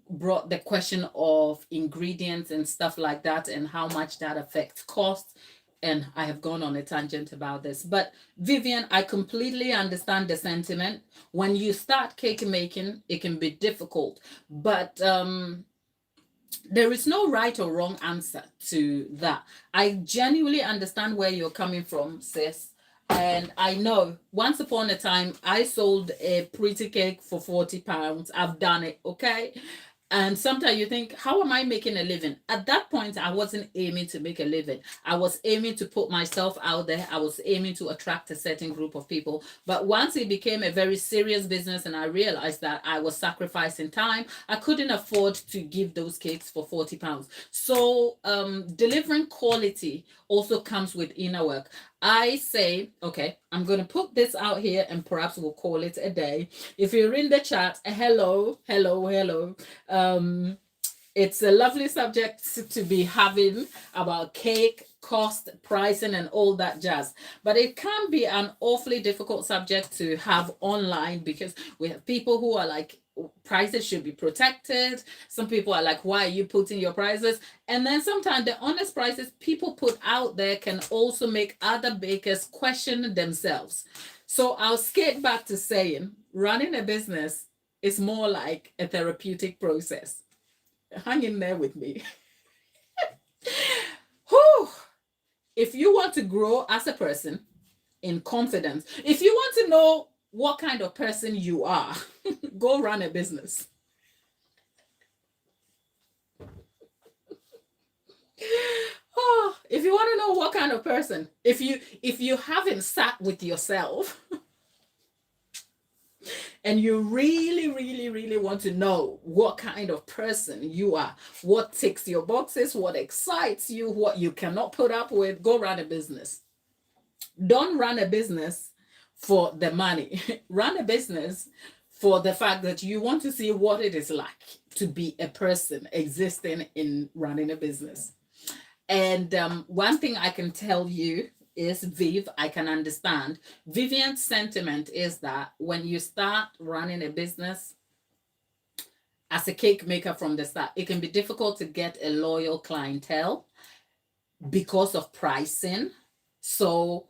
brought the question of ingredients and stuff like that, and how much that affects cost. And I have gone on a tangent about this. But Vivian, I completely understand the sentiment. When you start cake making, it can be difficult. But there is no right or wrong answer to that. I genuinely understand where you're coming from, sis. And I know once upon a time, I sold a pretty cake for £40. I've done it, okay? And sometimes you think, how am I making a living? At that point, I wasn't aiming to make a living. I was aiming to put myself out there. I was aiming to attract a certain group of people. But once it became a very serious business, and I realized that I was sacrificing time, I couldn't afford to give those cakes for £40. So delivering quality also comes with inner work. I say, okay, I'm going to put this out here, and perhaps we'll call it a day. If you're in the chat, hello. It's a lovely subject to be having about cake, cost, pricing, and all that jazz. But it can be an awfully difficult subject to have online, because we have people who are like, prices should be protected. Some people are like, why are you putting your prices? And then sometimes the honest prices people put out there can also make other bakers question themselves. So I'll skate back to saying, running a business is more like a therapeutic process. Hang in there with me. Whew. If you want to grow as a person in confidence, if you want to know what kind of person you are, go run a business. Oh, if you want to know what kind of person, if you haven't sat with yourself and you really want to know what kind of person you are, what ticks your boxes, what excites you, what you cannot put up with, go run a business. Don't run a business for the money. Run a business for the fact that you want to see what it is like to be a person existing in running a business. And one thing I can tell you is, Viv, I can understand. Vivian's sentiment is that when you start running a business as a cake maker from the start, it can be difficult to get a loyal clientele because of pricing. So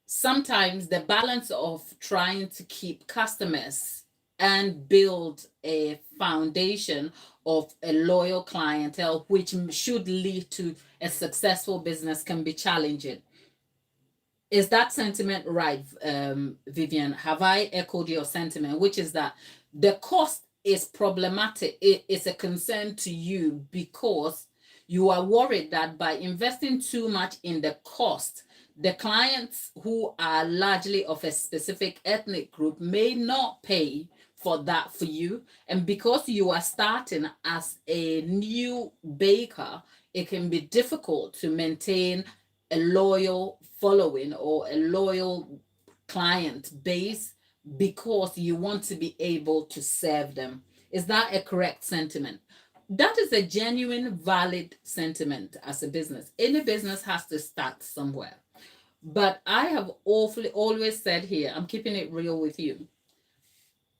sometimes the balance of trying to keep customers and build a foundation of a loyal clientele, which should lead to a successful business, can be challenging. Is that sentiment right, Vivian? Have I echoed your sentiment, which is that the cost is problematic? It's a concern to you because you are worried that by investing too much in the cost, the clients who are largely of a specific ethnic group may not pay for that for you. And because you are starting as a new baker, it can be difficult to maintain a loyal following or a loyal client base because you want to be able to serve them. Is that a correct sentiment? That is a genuine, valid sentiment as a business. Any business has to start somewhere. But I have always said here, I'm keeping it real with you.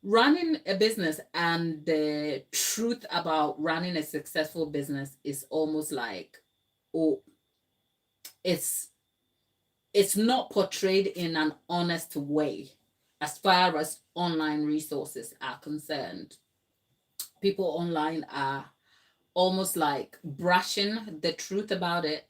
running a business and the truth about running a successful business is almost like, oh, it's it's not portrayed in an honest way as far as online resources are concerned. People online are almost like brushing the truth about it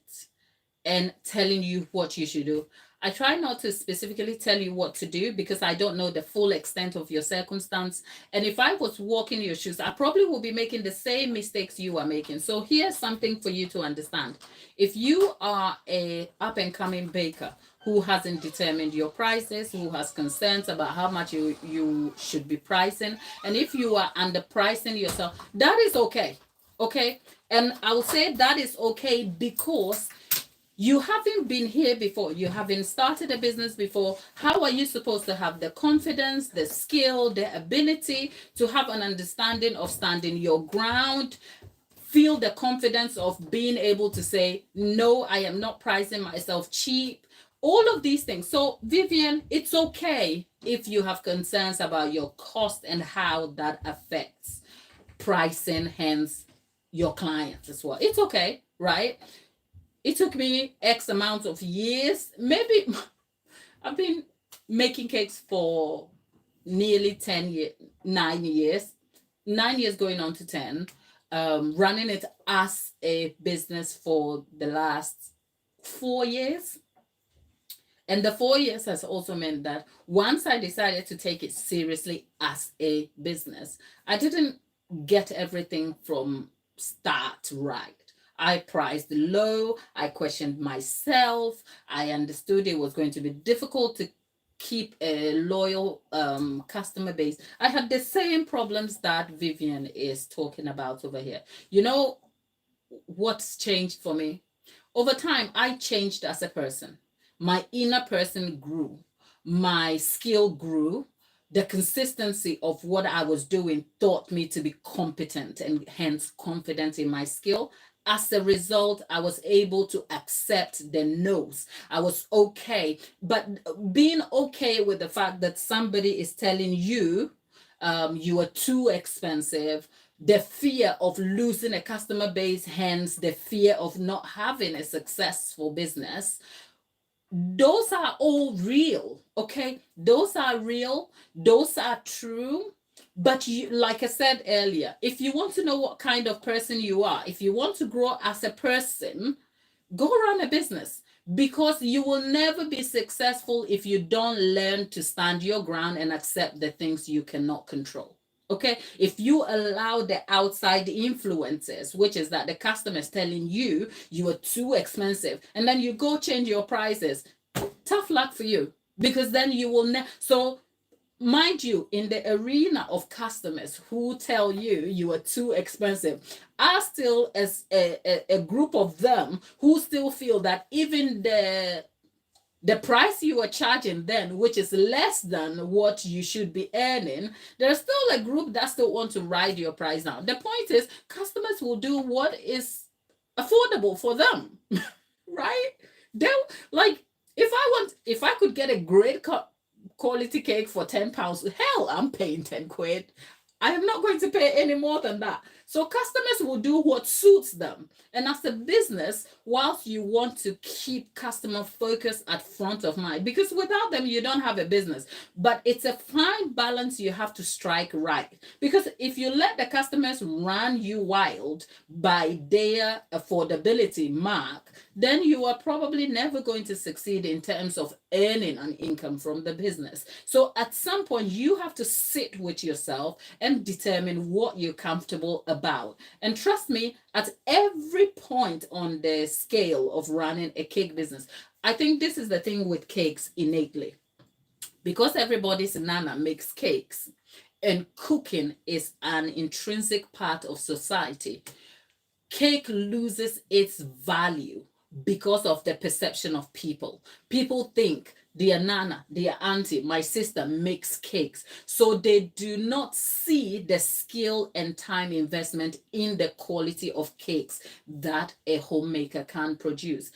and telling you what you should do. I try not to specifically tell you what to do because I don't know the full extent of your circumstance. And if I was walking your shoes, I probably would be making the same mistakes you are making. So here's something for you to understand. If you are a up and coming baker who hasn't determined your prices, who has concerns about how much you should be pricing, and if you are underpricing yourself, that is okay. Okay. And I will say that is okay because you haven't been here before. You haven't started a business before. How are you supposed to have the confidence, the skill, the ability to have an understanding of standing your ground, feel the confidence of being able to say, no, I am not pricing myself cheap, all of these things. So Vivian, it's okay if you have concerns about your cost and how that affects pricing, hence your clients as well. It's okay, right? It took me X amount of years. Maybe I've been making cakes for nearly 10 years, 9 years, 9 years going on to 10, running it as a business for the last 4 years. And the 4 years has also meant that once I decided to take it seriously as a business, I didn't get everything from start right. I priced low. I questioned myself. I understood it was going to be difficult to keep a loyal customer base. I had the same problems that Vivian is talking about over here. You know what's changed for me? Over time, I changed as a person. My inner person grew. My skill grew. The consistency of what I was doing taught me to be competent and hence confident in my skill. As a result, I was able to accept the no's. I was okay. But being okay with the fact that somebody is telling you you are too expensive, the fear of losing a customer base, hence the fear of not having a successful business, those are all real. Okay, those are real, those are true. But you, like I said earlier, if you want to know what kind of person you are, if you want to grow as a person, go run a business, because you will never be successful if you don't learn to stand your ground and accept the things you cannot control. Okay, if you allow the outside influences, which is that the customer is telling you you are too expensive, and then you go change your prices, tough luck for you, because then you will never. So mind you, in the arena of customers who tell you you are too expensive, are still as a group of them who still feel that even the price you are charging then, which is less than what you should be earning, there's still a group that still want to ride your price down. The point is, customers will do what is affordable for them, right? They like, if I could get a great quality cake for £10, hell, I'm paying 10 quid. I am not going to pay any more than that. So customers will do what suits them. And as a business, whilst you want to keep customer focus at front of mind, because without them, you don't have a business. But it's a fine balance you have to strike right. Because if you let the customers run you wild by their affordability mark, then you are probably never going to succeed in terms of earning an income from the business. So at some point, you have to sit with yourself and determine what you're comfortable about. And trust me, at every point on the scale of running a cake business, I think this is the thing with cakes innately. Because everybody's nana makes cakes and cooking is an intrinsic part of society, cake loses its value because of the perception of people. People think their nana, their auntie, my sister makes cakes. So they do not see the skill and time investment in the quality of cakes that a homemaker can produce.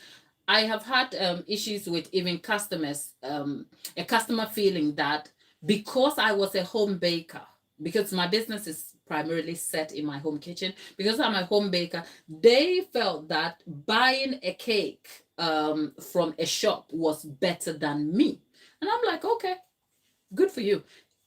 I have had issues with even customers, a customer feeling that because I was a home baker, because my business is primarily set in my home kitchen, because I'm a home baker, they felt that buying a cake from a shop was better than me. And I'm like, okay, good for you.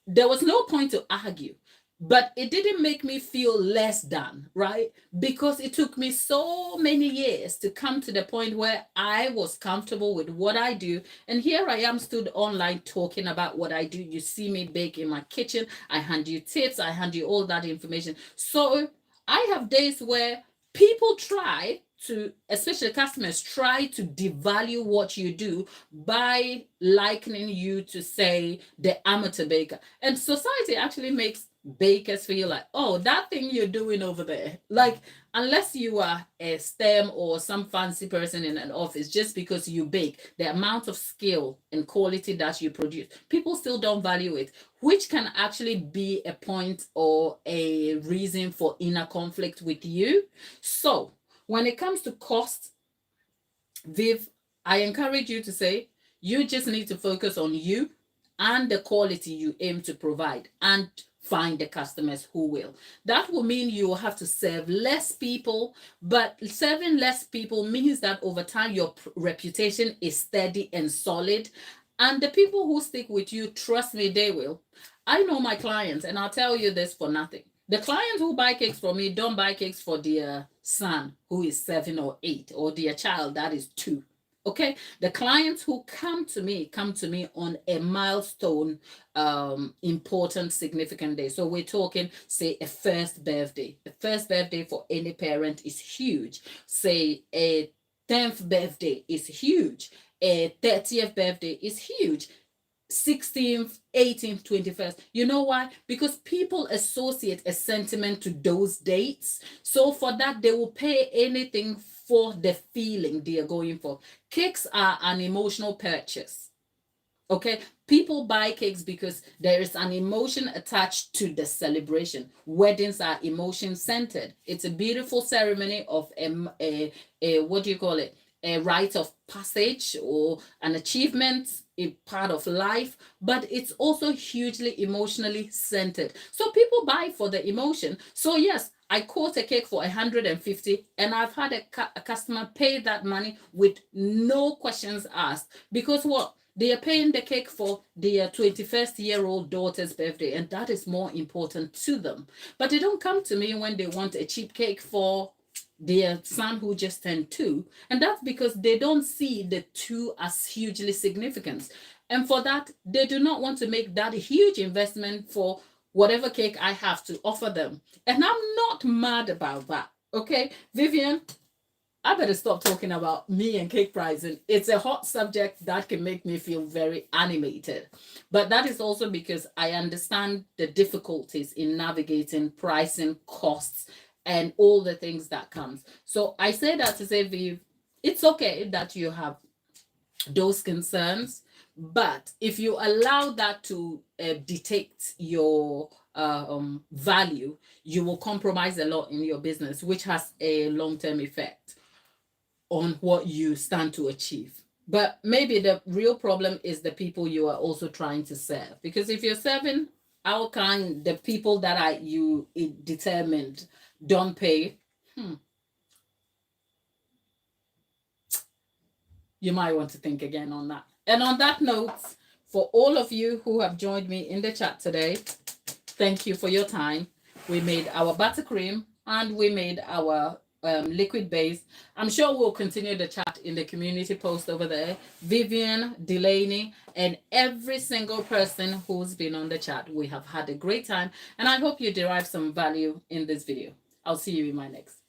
There was no point to argue, but it didn't make me feel less than, right? Because it took me so many years to come to the point where I was comfortable with what I do. And here I am, stood online talking about what I do. You see me bake in my kitchen. I hand you tips, I hand you all that information. So I have days where people try to, especially customers, try to devalue what you do by likening you to, say, the amateur baker. And society actually makes bakers feel like, oh, that thing you're doing over there, like, unless you are a STEM or some fancy person in an office, just because you bake, the amount of skill and quality that you produce, people still don't value it, which can actually be a point or a reason for inner conflict with you. So when it comes to cost, Viv, I encourage you to say, you just need to focus on you and the quality you aim to provide, and find the customers who will. That will mean you will have to serve less people, but serving less people means that over time your reputation is steady and solid. And the people who stick with you, trust me, they will. I know my clients, and I'll tell you this for nothing. The clients who buy cakes from me don't buy cakes for their son who is 7 or 8, or their child that is 2. Okay, the clients who come to me on a milestone, important, significant day. So we're talking, say, a first birthday. The first birthday for any parent is huge. Say a 10th birthday is huge. A 30th birthday is huge. 16th, 18th, 21st. You know why? Because people associate a sentiment to those dates. So for that, they will pay anything for the feeling they are going for. Cakes are an emotional purchase. Okay, people buy cakes because there is an emotion attached to the celebration. Weddings are emotion centered. It's a beautiful ceremony of a what do you call it? A rite of passage or an achievement, a part of life, but it's also hugely emotionally centered. So people buy for the emotion. So yes, I quote a cake for 150, and I've had a customer pay that money with no questions asked, because what? They are paying the cake for their 21st-year-old daughter's birthday, and that is more important to them. But they don't come to me when they want a cheap cake for their son who just turned 2. And that's because they don't see the 2 as hugely significant. And for that, they do not want to make that huge investment for whatever cake I have to offer them. And I'm not mad about that. Okay, Vivian, I better stop talking about me and cake pricing. It's a hot subject that can make me feel very animated. But that is also because I understand the difficulties in navigating pricing, costs, and all the things that comes. So I say that to say, Viv, it's okay that you have those concerns, but if you allow that to dictate your value, you will compromise a lot in your business, which has a long-term effect on what you stand to achieve. But maybe the real problem is the people you are also trying to serve. Because if you're serving our kind, the people that are you determined don't pay, you might want to think again on that. And on that note, for all of you who have joined me in the chat today, thank you for your time. We made our buttercream and we made our liquid base. I'm sure we'll continue the chat in the community post over there. Vivian, Delaney, and every single person who's been on the chat. We have had a great time, and I hope you derive some value in this video. I'll see you in my next.